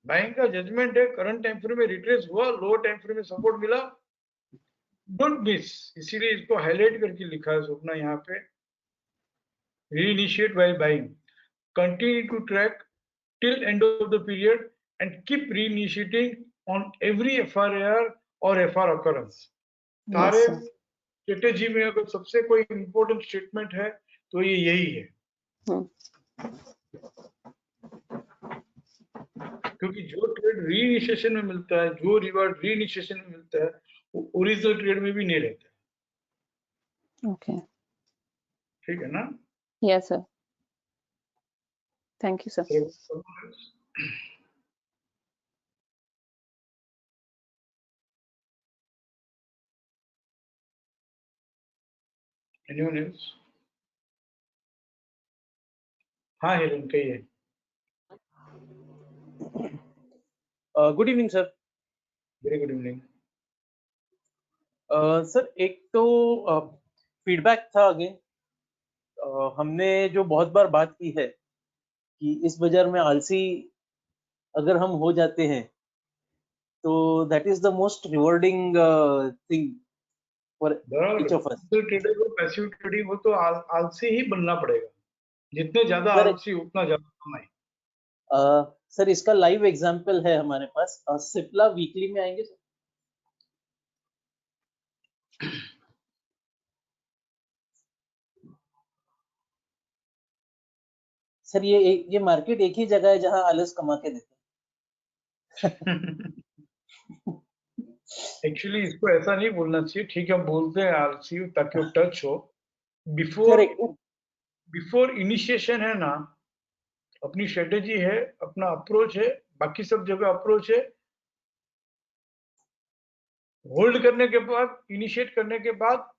बाइंग का जजमेंट है, करंट टाइम फ्रेम में रिट्रेस हुआ, लो टाइम फ्रेम में सपोर्ट मिला, डोंट मिस। इसीलिए इसको हाईलाइट करके लिखा है स्वप्ना यहाँ पे, reinitiate buy buying, continue to track till end of the period and keep reinitiating on every FRAR or FR occurrence। Yes, सारे sir. स्ट्रेटेजी में अगर सबसे कोई इंपॉर्टेंट स्टेटमेंट है तो ये यही है, Hmm. क्योंकि जो ट्रेड रीइनिशिएशन में मिलता है, जो रिवार्ड रीइनिशिएशन में मिलता है, वो ओरिजिनल ट्रेड में भी नहीं रहता। Okay. ठीक है ना? Yes, sir. Thank you, sir. Anyone else? हाँ हिरन कहिए। Good evening sir. Very good evening. Sir एक तो फीडबैक था अगेन, हमने जो बहुत बार बात की है कि इस बाजार में आलसी अगर हम हो जाते हैं तो that is the most rewarding thing for each of us. Trader को पैसिव ट्रेडिंग हो तो आलसी ही बनना पड़ेगा, जितने ज्यादा आलसी उतना ज्यादा कमाई। सर इसका लाइव एग्जांपल है हमारे पास, सिप्ला वीकली में आएंगे सर। सर ये मार्केट एक ही जगह है जहां आलस कमा के देते हैं। एक्चुअली इसको ऐसा नहीं बोलना चाहिए, ठीक है हम बोलते हैं आलसी ताकि वो टच हो। बिफोर इनिशिएशन है ना, अपनी स्ट्रेटेजी है, अपना अप्रोच है, बाकी सब जगह अप्रोच है। होल्ड करने के बाद, इनिशिएट करने के बाद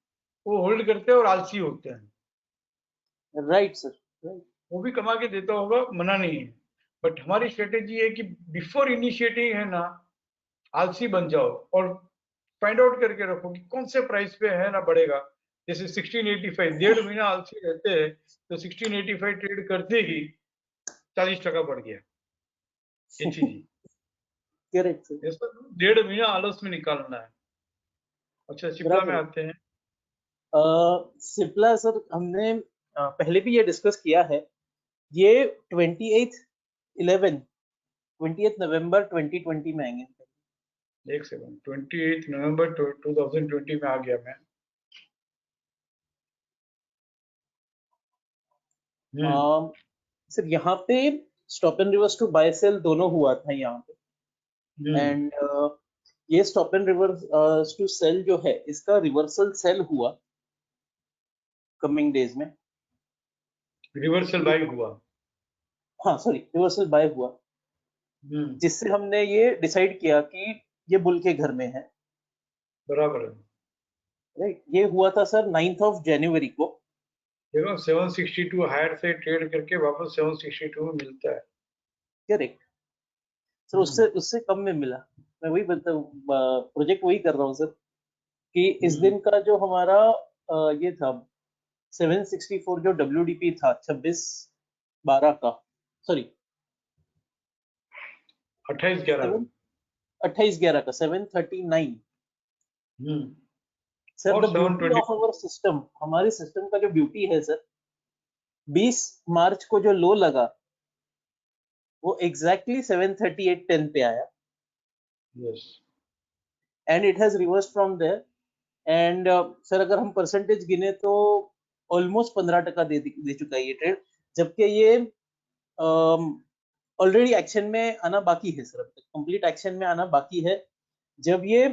वो होल्ड करते हैं और आलसी होते हैं। राइट सर, वो भी कमा के देता होगा, मना नहीं है, बट हमारी स्ट्रेटेजी है कि बिफोर इनिशिएटिंग है ना, आलसी बन जाओ और फाइंड आउट करके रखो कि कौन से प्राइस पे है ना बढ़ेगा। जैसे 1685, 1.5 महीना आलसी रहते हैं तो 1685 ट्रेड करते ही 40% बढ़ गया HEG। Correct sir. 1.5 महीना आलस में निकालना है। अच्छा सिप्ला में आते हैं। सिप्ला सर हमने पहले भी ये डिस्कस किया है, ये 28 नवंबर 2020 में आएंगे। एक सेकंड, 28 नवंबर 2020 में आ गया मैं। सर यहाँ पे stop and reverse to buy sell दोनों हुआ था यहाँ पे, एंड ये stop and reverse to sell जो है इसका रिवर्सल सेल हुआ कमिंग डेज में। रिवर्सल बाय हुआ, हाँ सॉरी रिवर्सल बाय हुआ, जिससे हमने ये डिसाइड किया कि ये बुल के घर में है। बराबर है, राइट। ये हुआ था सर 9 जनवरी को। देखो 762 हायर से ट्रेड करके वापस 762 में मिलता है। करेक्ट सर, उससे कम में मिला। मैं वही बता प्रोजेक्ट वही कर रहा हूँ सर कि इस दिन का जो हमारा ये था 764 जो WDP था 26/12 का, सॉरी 28/11 का 739, सर और the beauty 720 of our system, हमारे सिस्टम का जो ब्यूटी है सर, 20 मार्च को जो लो लगा वो एग्जैक्टली 738.10 पे आया yes and it has reverse from there and sir अगर हम परसेंटेज गिने तो ऑलमोस्ट 15% दे चुका है ये ट्रेड, जबकि ये ऑलरेडी एक्शन में आना बाकी है सर, अब तक कंप्लीट एक्शन में आना बाकी है। जब ये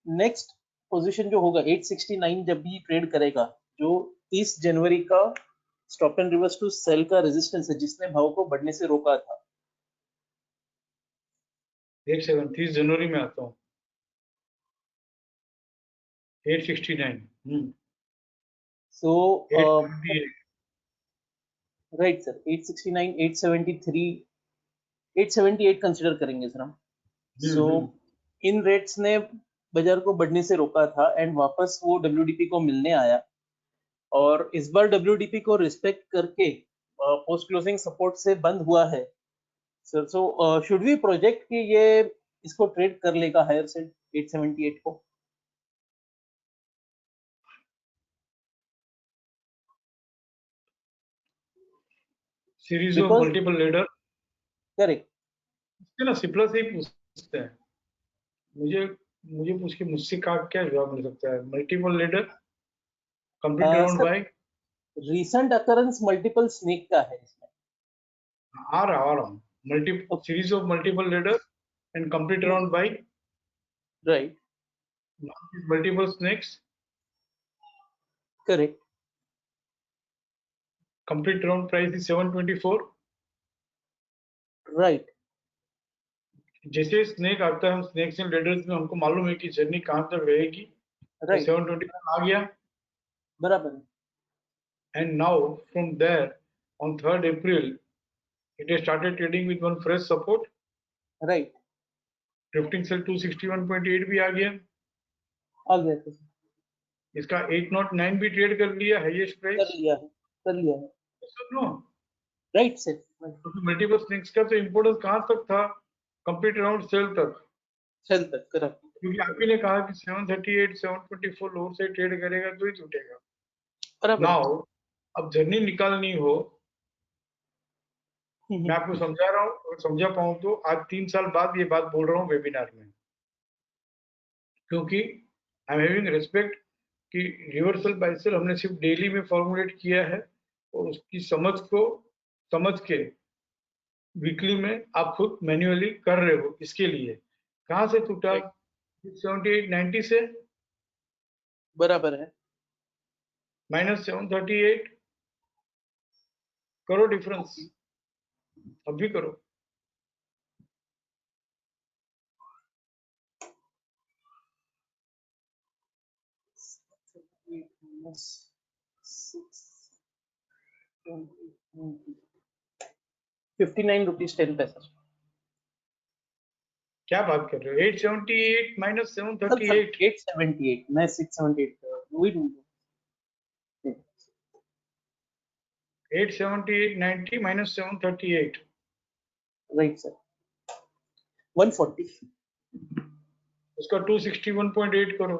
नेक्स्ट पोजीशन जो होगा 869 जब भी ट्रेड करेगा, जो 30 जनवरी का stop and reverse to sell का रेजिस्टेंस है जिसने भाव को बढ़ने से रोका था, 30 जनवरी में आता हूँ 869 सो 828 राइट सर 869 873 878 कंसिडर करेंगे सर हम। सो इन रेट्स ने बाजार को बढ़ने से रोका था एंड वापस वो WDP को मिलने आया और इस बार WDP को रिस्पेक्ट करके पोस्ट क्लोजिंग सपोर्ट से बंद हुआ है sir. So should we project कि ये इसको ट्रेड कर लेगा हायर से 878 को? Series of Because- multiple ladder correct इसके ना सिप्ला से ही पूछते हैं मुझे मुझे पूछ के मुझसे क्या जवाब मिल सकता है multiple ladder complete round sir by recent occurrence multiple snake का है इसमें। आ रहा हूँ multiple series of multiple ladder and complete round by right multiple snakes correct complete round price is 724 right जैसे स्नेक आता है हम स्नेक्स एंड लेडर्स में हमको मालूम है कि जर्नी कहाँ तक रहेगी तो राइट 724 आ गया बराबर and now from there on 3rd April it has started trading with one fresh support right drifting sell 261.8 भी आ गया आ गया तो इसका 809 भी ट्रेड कर लिया हाईएस्ट कर प्राइस लिया है कर लिया है सुनो राइट सर क्योंकि मल्टीपल स्नेक्स का तो इंपोर्टेंस कहाँ तक था कंप्लीट राउंड सेल तक चल तक करेक्ट क्योंकि आप ही ने कहा कि 738 724 लोअर से ट्रेड करेगा तो ही टूटेगा बराबर नाउ अब जर्नी निकालनी हो मैं आपको समझा रहा हूँ और समझा पाऊँ तो आज 3 साल बाद ये बात बोल रहा हूँ वेबिनार में क्योंकि आई एम हैविंग रिस्पेक्ट कि रिवर्सल बाय सेल हमने सिर्फ डेली में फॉर्मुलेट किया है और उसकी समझ के वीकली में आप खुद मैन्युअली कर रहे हो इसके लिए कहाँ से टूटा 78 90 से बराबर है -738 करो डिफरेंस अभी करो ₹59.10 क्या बात कर रहे हो 878 -738 878 मैं 678 वही ढूंढ 878 90 -738 राइट सर 140 उसका 261.8 करो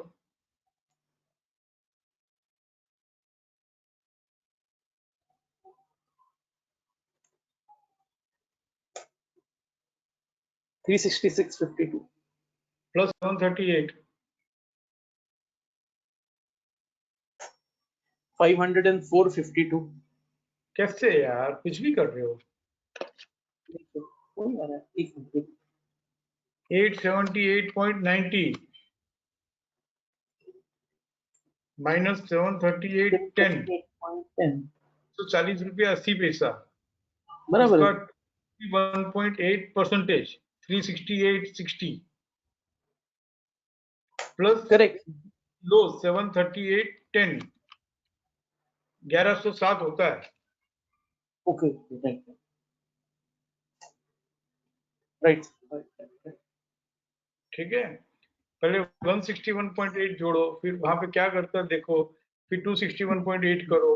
366.52 प्लस 738 504.52 कैसे यार कुछ भी कर रहे हो वही आ रहा है एक मिनट 878.90 -738.10 8.10 तो 40 रुपया 80 पैसा बराबर उसका है 1.8% 368.60 प्लस करेक्ट लो 738.10 1107 होता है ओके राइट ठीक है पहले 161.8 जोड़ो फिर वहां पे क्या करता है देखो फिर 261.8 करो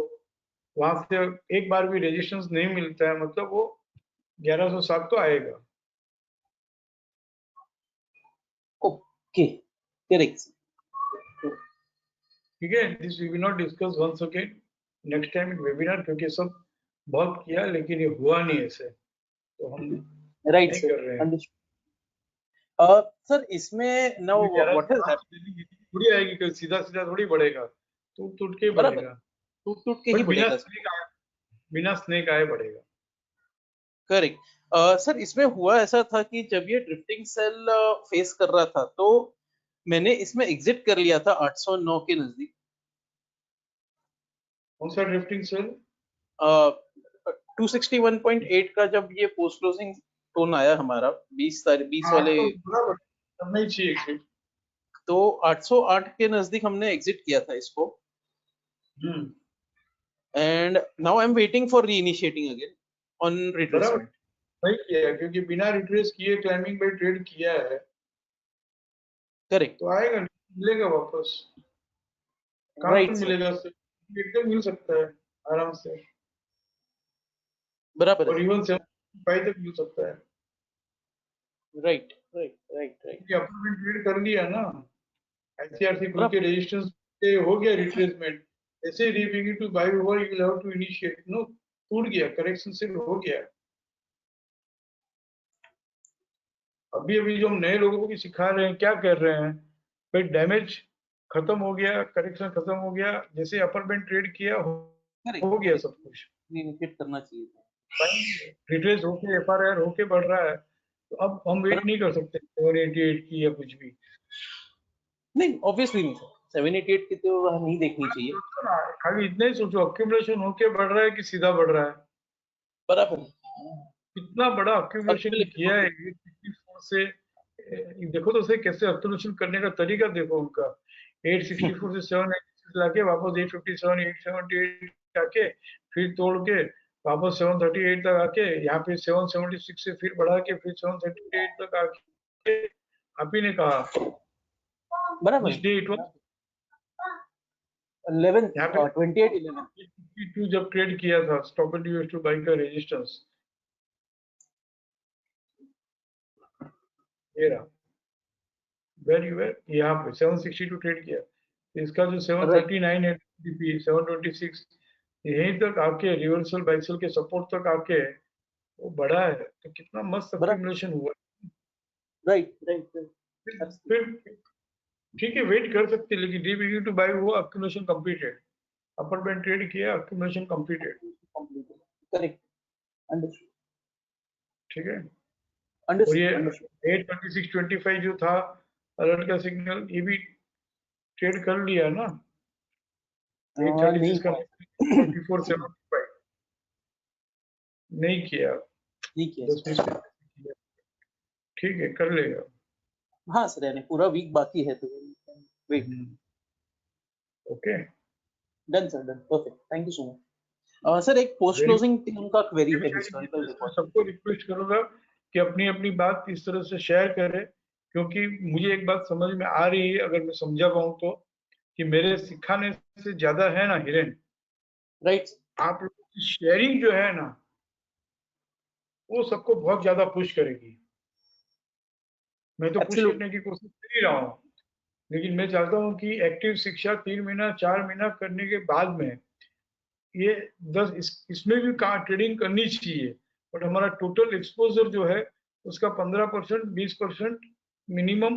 वहां से एक बार भी रेजिस्टेंस नहीं मिलता है मतलब वो 1107 तो आएगा ओके करेक्ट ठीक है, this we will not discuss once again next time in webinar, क्योंकि सब बहुत किया लेकिन ये हुआ नहीं ऐसे, तो हम राइट नहीं सर, कर रहे हैं। अंडरस्टूड। सर इसमें नाउ क्योंकि ग्यारह व्हाट से हैज पाँच हैपेंड, थोड़ी आएगी, कल सीधा सीधा थोड़ी बढ़ेगा, टूट टूट के ही बराबर, बढ़ेगा, टूट के ही बट बढ़ेगा सर। बिना स्नेक आए बढ़ेगा। करेक्ट। सर इसमें हुआ ऐसा था कि जब ये ड्रिफ्टिंग सेल फेस कर रहा था तो मैंने इसमें एग्जिट कर लिया था 809 के नजदीक। कौन सा ड्रिफ्टिंग सेल? 261.8 का जब ये पोस्ट क्लोजिंग टोन आया हमारा 20 वाले, तो बराबर करना ही चाहिए exit। तो 808 के नजदीक हमने एग्जिट किया था इसको, hmm, and now I am waiting for reinitiating again on बराबर रिट्रेसमेंट। सही किया है, क्योंकि बिना रिट्रेस किए क्लाइंबिंग बाय ट्रेड किया है करेक्ट, तो आएगा, मिलेगा वापस। कहाँ राइट पर सर, मिलेगा उससे? एकदम मिल सकता है आराम से, बराबर और है, इवन 75 तक मिल सकता है, राइट राइट राइट राइट, क्योंकि अपन ट्रेड कर लिया ना, ICRC खुल के बराबर, रेजिस्टेंस पे हो गया रिट्रेसमेंट, ऐसे rebegin to buy over you will have to initiate, no टूट गया, करेक्शन से हो गया। अभी अभी जो हम नए लोगों को भी सिखा रहे हैं, क्या कर रहे हैं भाई, डैमेज खत्म हो गया, करेक्शन खत्म हो गया, जैसे अपर बैंड ट्रेड किया करेक्ट, हो गया सब कुछ, रीइनिशिएट करना चाहिए था, रिट्रेस होके FRR होके बढ़ रहा है, तो अब हम वेट बराबर, नहीं कर सकते 788 की या कुछ भी। नहीं ऑब्वियसली नहीं सर, 788 की तो नहीं देखनी चाहिए, सोचो ना, खाली इतना ही सोचो, अक्यूमुलेशन होके बढ़ रहा है कि सीधा बढ़ रहा है, बराबर, इतना बड़ा अक्यूमुलेशन accumulation किया है होके, 864 से, देखो तो सही कैसे अक्यूमुलेशन करने का तरीका देखो उनका, 864 से 796 लाके वापस 857 878 आके, फिर तोड़ के वापस 738 तक आके, यहाँ पे 776 से फिर बढ़ा के फिर 738 तक आके, आप ही ने कहा बराबर इस डे इट वाज, 11 यहाँ पे 2811, 52 जब ट्रेड किया था stop and US two by का रेजिस्टेंस, ये रहा वेर यू वेर, यहाँ पे 762 ट्रेड किया, तो इसका जो राइट, 739 है DP 726 यहीं तक आके रिवर्सल बाइसल के सपोर्ट तक आके वो बढ़ा है, तो कितना मस्त बराबर, अक्यूमुलेशन हुआ। राइट राइट फिर ठीक है, वेट कर सकते हैं, लेकिन डी बिगिन टू बाय हुआ, अक्यूमुलेशन कंप्लीटेड, अपर बैंड ट्रेड किया, अक्यूमुलेशन कंप्लीटेड, करेक्ट, अंडरस्टूड, ठीक है। और अंडरस्टूड, ये अंडरस्टूड, 82625 जो था अलर्ट का सिग्नल, ये भी ट्रेड कर लिया ना, नहीं 836 का हुआ, 4475 नहीं किया, नहीं किया 10 सर, मिनट किया, ठीक है कर लेगा। हाँ सर, यानी पूरा वीक बाकी है तो wait, okay, done sir, done, perfect, thank you so much. Sir एक पोस्ट वेरी क्लोजिंग टीम का क्वेरी है हिस्टोरिकल मैं रिकॉर्ड। सबको रिक्वेस्ट करूंगा कि अपनी अपनी बात इस तरह से शेयर करें, क्योंकि मुझे एक बात समझ में आ रही है, अगर मैं समझा पाऊँ तो, कि मेरे सिखाने से ज्यादा है ना हिरेन, राइट, आप लोगों की शेयरिंग जो है ना, वो सबको बहुत ज्यादा पुश करेगी। मैं तो पुश एब्सोल्युटली, करने की कोशिश कर ही रहा हूँ, लेकिन मैं चाहता हूँ कि एक्टिव शिक्षा 3 महीना 4 महीना करने के बाद में ये 10 इसमें भी कहाँ ट्रेडिंग करनी चाहिए, बट हमारा टोटल एक्सपोजर जो है उसका 15% 20% मिनिमम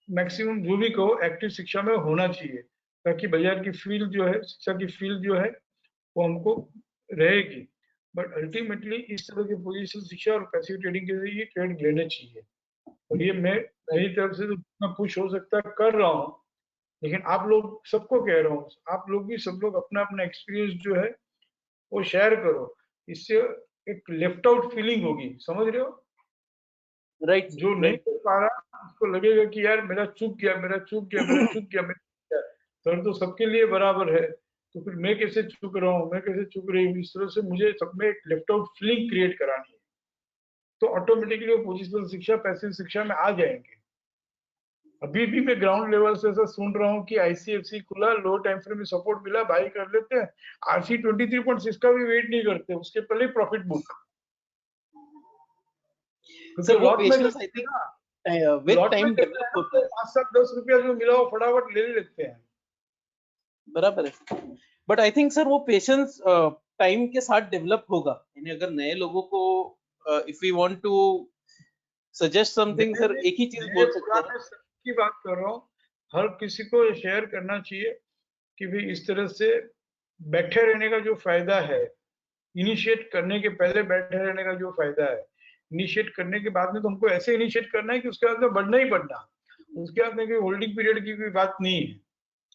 मैक्सिमम जो भी कहो एक्टिव शिक्षा में होना चाहिए, ताकि बाजार की फील्ड जो है, शिक्षा की फील्ड जो है वो हमको रहेगी। बट अल्टीमेटली इस तरह की पोजिशन शिक्षा और पैसिव ट्रेडिंग के लिए ट्रेड लेने चाहिए, और ये मैं राइट, मेरी तरफ से तो जितना पुश हो सकता है कर रहा हूँ, लेकिन आप लोग सबको कह रहा हूँ, आप लोग भी सब लोग अपना अपना एक्सपीरियंस जो है वो शेयर करो, इससे एक लेफ्ट आउट फीलिंग होगी, समझ रहे हो, राइट, जो नहीं राइट, कर पा रहा उसको लगेगा कि यार मेरा चूक गया, मेरा चूक गया, मेरा चूक गया, मेरा चूक गया, सर तो सबके लिए बराबर है, तो फिर मैं कैसे चूक रहा हूँ, मैं कैसे चूक रही हूँ, इस तरह से मुझे सब में एक लेफ्ट आउट फीलिंग क्रिएट करानी है, तो ऑटोमेटिकली वो पोजिशनल शिक्षा पैसिव शिक्षा में आ जाएंगे। अभी भी मैं ग्राउंड लेवल से ऐसा सुन रहा हूँ कि ICFC खुला, लो टाइम फ्रेम में सपोर्ट मिला, बाई कर लेते हैं, RC 23.6 का भी वेट नहीं करते, उसके पहले प्रॉफिट बुक, क्योंकि सर वो लॉट में पेशेंस आई चलते हैं थिंक ना, विद लॉट में टाइम चलता है डेवलप ना, होता तो है, 5 7 10 रुपया जो मिला हो फटाफट ले लेते हैं, बराबर है, बट आई थिंक सर वो पेशेंस टाइम के साथ डेवलप होगा। यानी अगर नए लोगों को if we want to suggest something, मैं सर भी एक ही चीज नए बोल सकते हैं। पुराने सबकी बात कर रहा हूँ, हर किसी को शेयर करना चाहिए कि भी इस तरह से बैठे रहने का जो फायदा है, इनिशिएट करने के पहले बैठे रहने का जो फायदा है, इनिशिएट करने के बाद में तो हमको ऐसे इनिशिएट करना है कि उसके बाद में बढ़ना ही बढ़ना, उसके बाद में कोई होल्डिंग पीरियड की कोई बात नहीं है,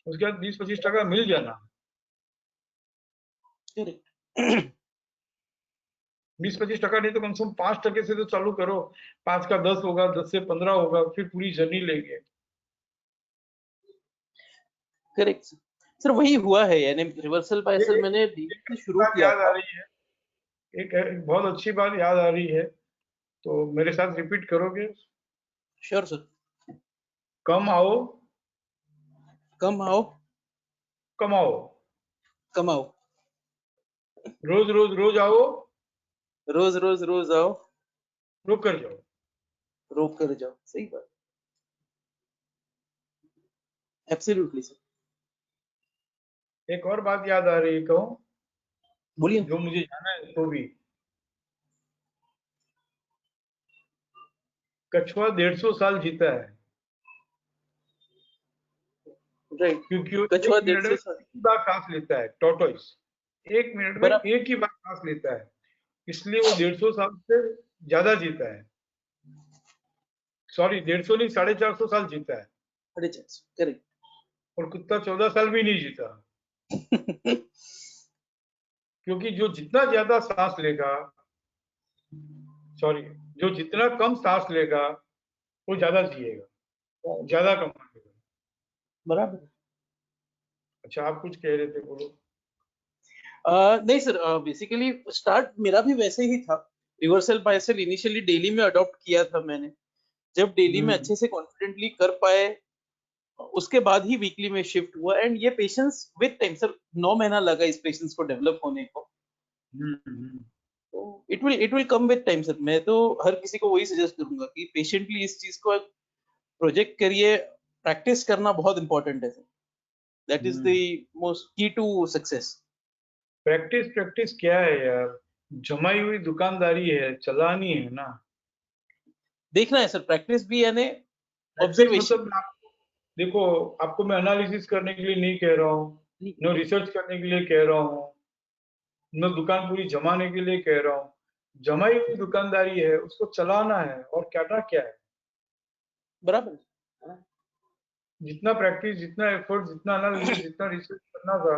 उसके बाद 20-25% मिल जाना। 20-25% नहीं तो कम से कम 5% से तो चालू करो, 5 का 10 होगा, 10 से 15 होगा, फिर पूरी जर्नी लेंगे। करेक्ट सर, वही हुआ है। यानी रिवर्सल बायसल मैंने एक से अच्छी शुरू बात किया याद आ था। रही है, एक बहुत अच्छी बात याद आ रही है, तो मेरे साथ रिपीट करोगे? Sure sir. कम आओ, कम आओ, कमाओ। कमाओ। रोज रोज रोज आओ, रोज रोज रोज आओ, रोक कर जाओ। रोक कर जाओ। सही बात, एब्सोल्युटली सर। एक और बात याद आ रही है, कहूँ बोलिए। जो मुझे जाना है तो भी, कछुआ 150 साल जीता है, राइट, क्योंकि वो कछुआ 1 मिनट में 150 साल। एक ही बार सांस लेता है। टॉर्टोइस 1 मिनट में बराबर, एक ही बार सांस लेता है, इसलिए वो 150 साल से ज्यादा जीता है। सॉरी, 150 नहीं, 450 साल जीता है। अरे करेक्ट। और कुत्ता 14 साल भी नहीं जीता, क्योंकि जो जितना ज्यादा सांस लेगा, सॉरी, जो जितना कम सांस लेगा वो ज्यादा जिएगा, ज्यादा कमाएगा। बराबर। अच्छा, आप कुछ कह रहे थे, बोलो। नहीं सर, बेसिकली स्टार्ट मेरा भी वैसे ही था। रिवर्सल बायसेल इनिशियली डेली में अडॉप्ट किया था मैंने। जब डेली में अच्छे से कॉन्फिडेंटली कर पाए, उसके बाद ही वीकली में शिफ्ट हुआ। एंड ये पेशेंस विद टाइम सर, 9 महीना लगा इस पेशेंस को डेवलप होने को। तो it will come with time sir. मैं तो हर किसी को वही सजेस्ट करूंगा कि पेशेंटली इस चीज को प्रोजेक्ट करिए। प्रैक्टिस करना बहुत इंपॉर्टेंट है sir. That is the most की टू सक्सेस। प्रैक्टिस प्रैक्टिस क्या है यार, जमाई हुई दुकानदारी है, चलानी है ना। देखना है सर, प्रैक्टिस भी यानी प्रैक्टिस ऑब्जर्वेशन। मतलब देखो, आपको मैं एनालिसिस करने के लिए नहीं कह रहा हूँ, न रिसर्च करने के लिए कह रहा हूँ, न दुकान पूरी जमाने के लिए कह रहा हूँ। जमाई हुई दुकानदारी है, उसको चलाना है, और क्या है। बराबर। जितना प्रैक्टिस, जितना एफर्ट, जितना एनालिसिस, जितना रिसर्च करना था,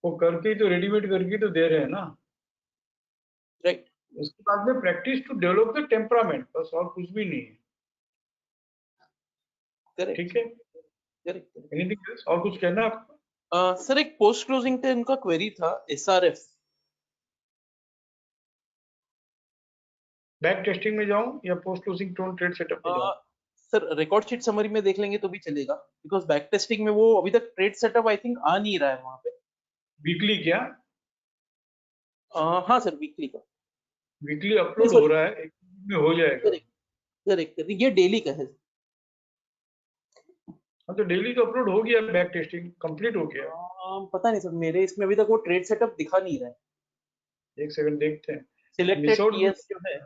वो करके ही तो, रेडीमेड करके तो दे रहे हैं ना। राइट। उसके बाद में practice to develop the temperament, बस, और कुछ भी नहीं है। करेक्ट। ठीक है, करेक्ट। एनीथिंग एल्स, और कुछ कहना है आपको? सर एक पोस्ट क्लोजिंग का इनका क्वेरी था, एसआरएफ। बैक टेस्टिंग में जाऊं या post closing tone trade setup में जाऊं? सर रिकॉर्ड शीट समरी में देख लेंगे तो भी चलेगा, बिकॉज बैक टेस्टिंग में वो अभी तक ट्रेड सेटअप आई थिंक आ नहीं रहा है वहां पे। वीकली क्या? हाँ सर, वीकली का। वीकली नहीं अपलोड हो सॉरी, रहा है, एक दिन में हो जाएगा। करेक्ट। करेक्ट, ये डेली का है। हाँ, तो डेली तो अपलोड हो गया, बैक टेस्टिंग कंप्लीट हो गया। पता नहीं सर, मेरे इसमें अभी तक वो ट्रेड सेटअप दिखा नहीं रहा है। एक सेकंड देखते हैं। मिस सिलेक्टेड आउट भी टीएस जो है,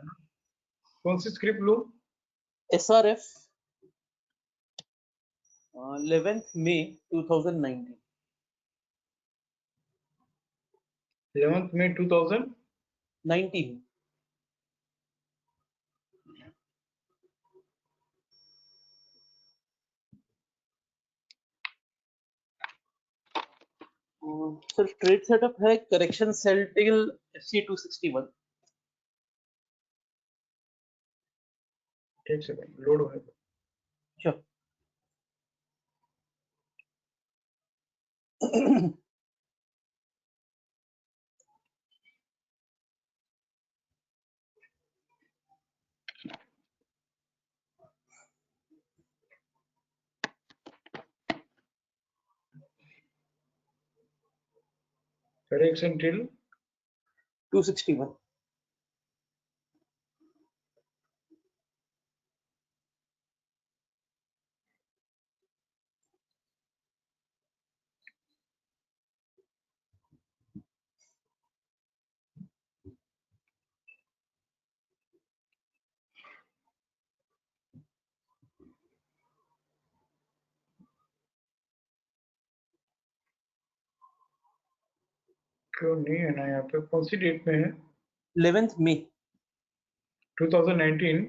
कौन सी स्क्रिप्ट लूं? एसआरएफ 11 मई 2019। 11 मई 2000। 19। सर ट्रेड सेटअप है करेक्शन सेल टिल FC261। एक सेकंड, लोड होने दो। श्योर। Correction till 261। क्यों नहीं है ना यहाँ पे? कौन सी डेट में है? 11th मई 2019?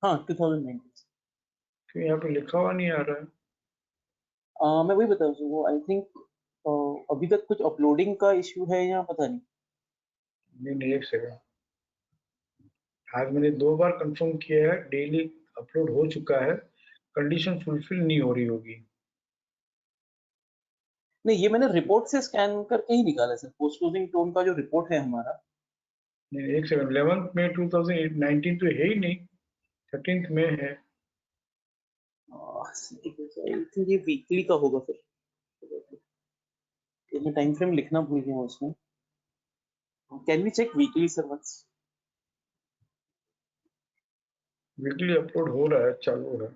हाँ 2019। क्यों यहाँ पे लिखा हुआ नहीं आ रहा है? मैं वही बता रहा हूँ, आई थिंक अभी तक कुछ अपलोडिंग का इश्यू है या पता नहीं। नहीं नहीं, एक सेकंड। आज मैंने 2 बार कंफर्म किया है, डेली अपलोड हो चुका है, कंडीशन फुलफिल नहीं हो रही होगी। नहीं, ये मैंने रिपोर्ट से स्कैन करके ही निकाला सर, पोस्ट क्लोजिंग टोन का जो रिपोर्ट है हमारा। नहीं, एक सेकंड। 11 मई 2019 तो है ही नहीं, 13 में है। आई थिंक ये वीकली का होगा फिर, मैं टाइम फ्रेम लिखना भूल गया हूँ उसमें। Can we check weekly sir once? Weekly upload हो रहा है, चालू है।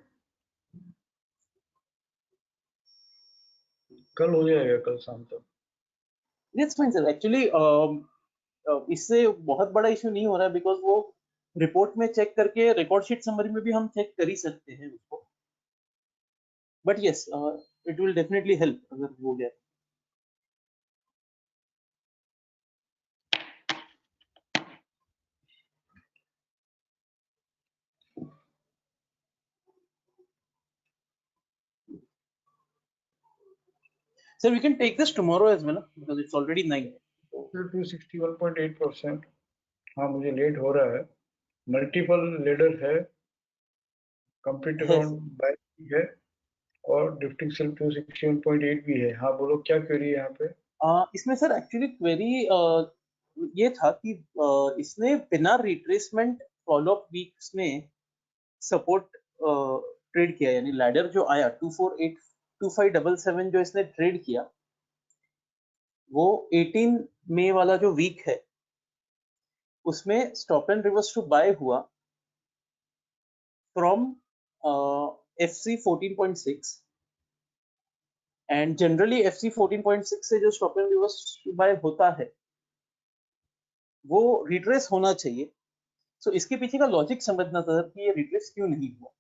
कल हो जाएगा, कल शाम तक। That's fine सर, एक्चुअली इससे बहुत बड़ा इशू नहीं हो रहा है, बिकॉज वो रिपोर्ट में चेक करके रिकॉर्ड शीट समरी में भी हम चेक कर ही सकते हैं उसको। But yes, it will definitely help अगर हो गया। Sir, we can take this tomorrow as well, because it's already 9. 261.8%। हाँ, मुझे लेट हो रहा है। मल्टीपल लेडर है, कंप्लीटेड Yes. ऑन बाय है, और ड्रिफ्टिंग सेल 261.8 भी है। हाँ बोलो, क्या क्वेरी है यहाँ पे? इसमें सर एक्चुअली क्वेरी ये था कि इसने बिना रिट्रेसमेंट फॉलोअप वीक्स में सपोर्ट ट्रेड किया, यानी लैडर जो आया 248257 जो इसने ट्रेड किया, वो 18 मई वाला जो वीक है उसमें stop and reverse to buy हुआ from FC 14.6, and generally FC 14.6 से जो stop and reverse to buy होता है वो रिट्रेस होना चाहिए। सो इसके पीछे का लॉजिक समझना था सर कि ये रिट्रेस क्यों नहीं हुआ।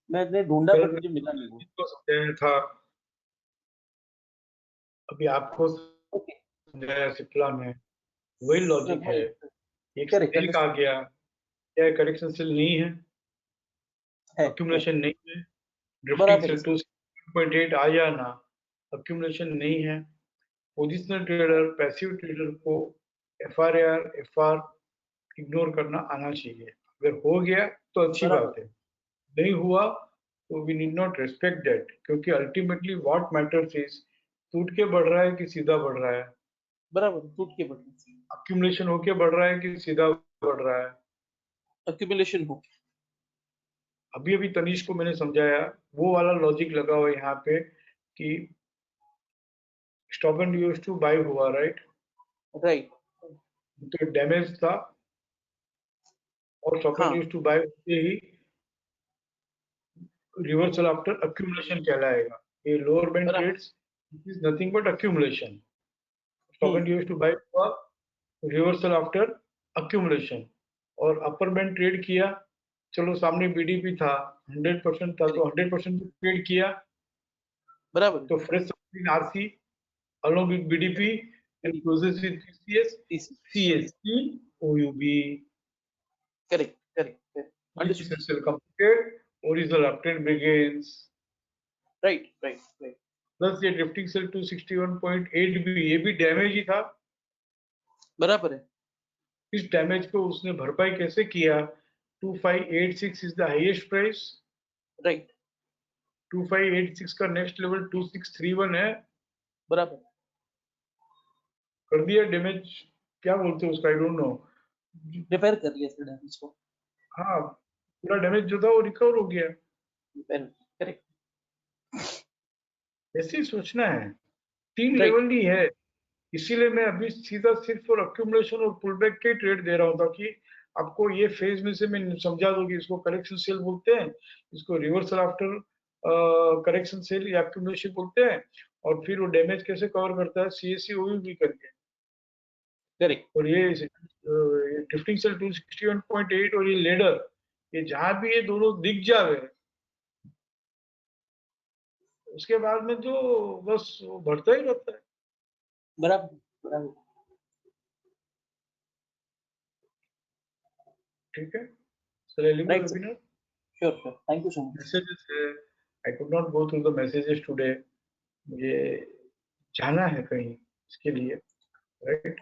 मैंने ढूंढा बट मुझे मिला नहीं वो। इसको समझाया था, अभी आपको ओके समझाया सिप्ला में, वही लॉजिक है। एक करेक्ट, सेल आ गया, क्या करेक्शन सेल नहीं है, है अक्यूमुलेशन नहीं है, ड्रिफ्टिंग बराबर है सेल 2.8 आ जाना, अक्यूमुलेशन नहीं है। पोजिशनल ट्रेडर, पैसिव ट्रेडर को एफआर इग्नोर करना आना चाहिए। अगर हो गया तो अच्छी बराबर बात है, नहीं हुआ तो we need not respect that, क्योंकि अल्टीमेटली व्हाट मैटर्स इज टूट के बढ़ रहा है कि सीधा बढ़ रहा है, बराबर टूट के बढ़ रहा अक्यूमुलेशन होके बढ़ रहा है कि सीधा बढ़ रहा है। अक्यूमुलेशन हो। अभी अभी तनीष को मैंने समझाया, वो वाला लॉजिक लगा हुआ है यहाँ पे कि stop and use to buy हुआ, राइट? राइट, तो डैमेज था, और स्टॉप एंड हाँ यूज टू बाय होते ही रिवर्सल आफ्टर अक्यूमुलेशन कहलाएगा। ये लोअर बैंड बराबर। Trades is nothing but accumulation. Stop and use to buy हुआ, रिवर्सल आफ्टर अक्यूमुलेशन, और अपर बैंड ट्रेड किया, चलो सामने बीडीपी था, 100% था तो 100% ट्रेड किया, बराबर तो fresh RC along with BDP and closes with TCS, CSC, OUB. Correct correct understood. Essential completed, original uptrend begins. Right right right Plus ये drifting cell 261.8 भी, ये भी डैमेज ही था। बराबर है। इस डैमेज को उसने भरपाई कैसे किया? 2586 is the highest price, right 2586 का नेक्स्ट लेवल 2631 है, बराबर कर दिया डैमेज। क्या बोलते हैं उसका, आई डोंट नो। रिपेयर कर लिया सर डैमेज को। हाँ, पूरा डैमेज जो था वो रिकवर हो गया। रिपेयर करेक्ट ऐसे ही सोचना है, 3 राइट लेवल ही है, इसीलिए मैं अभी सीधा सिर्फ और अक्यूमुलेशन और पुल बैक के ट्रेड दे रहा हूँ, ताकि आपको ये फेज में से मैं समझा दूं कि इसको करेक्शन सेल बोलते हैं, इसको रिवर्सल आफ्टर करेक्शन सेल या अक्यूमुलेशन बोलते हैं, और फिर वो डैमेज कैसे कवर करता है सीएससी ओयू भी करके। करेक्ट और ये ड्रिफ्टिंग सेल 261.8 और ये लेडर, ये जहां भी ये दोनों दिख जावे, उसके बाद में तो बस वो बढ़ता ही रहता है। बराबर बराबर ठीक है, shall I leave the Right, sir. webinar? Sure. Thank you so much. Messages है, I could not go through the messages today. मुझे जाना है कहीं इसके लिए, राइट?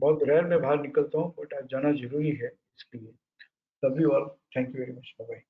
बहुत रेयर मैं बाहर निकलता हूँ, बट आज जाना जरूरी है इसके लिए। Love you all, thank you very much, bye bye.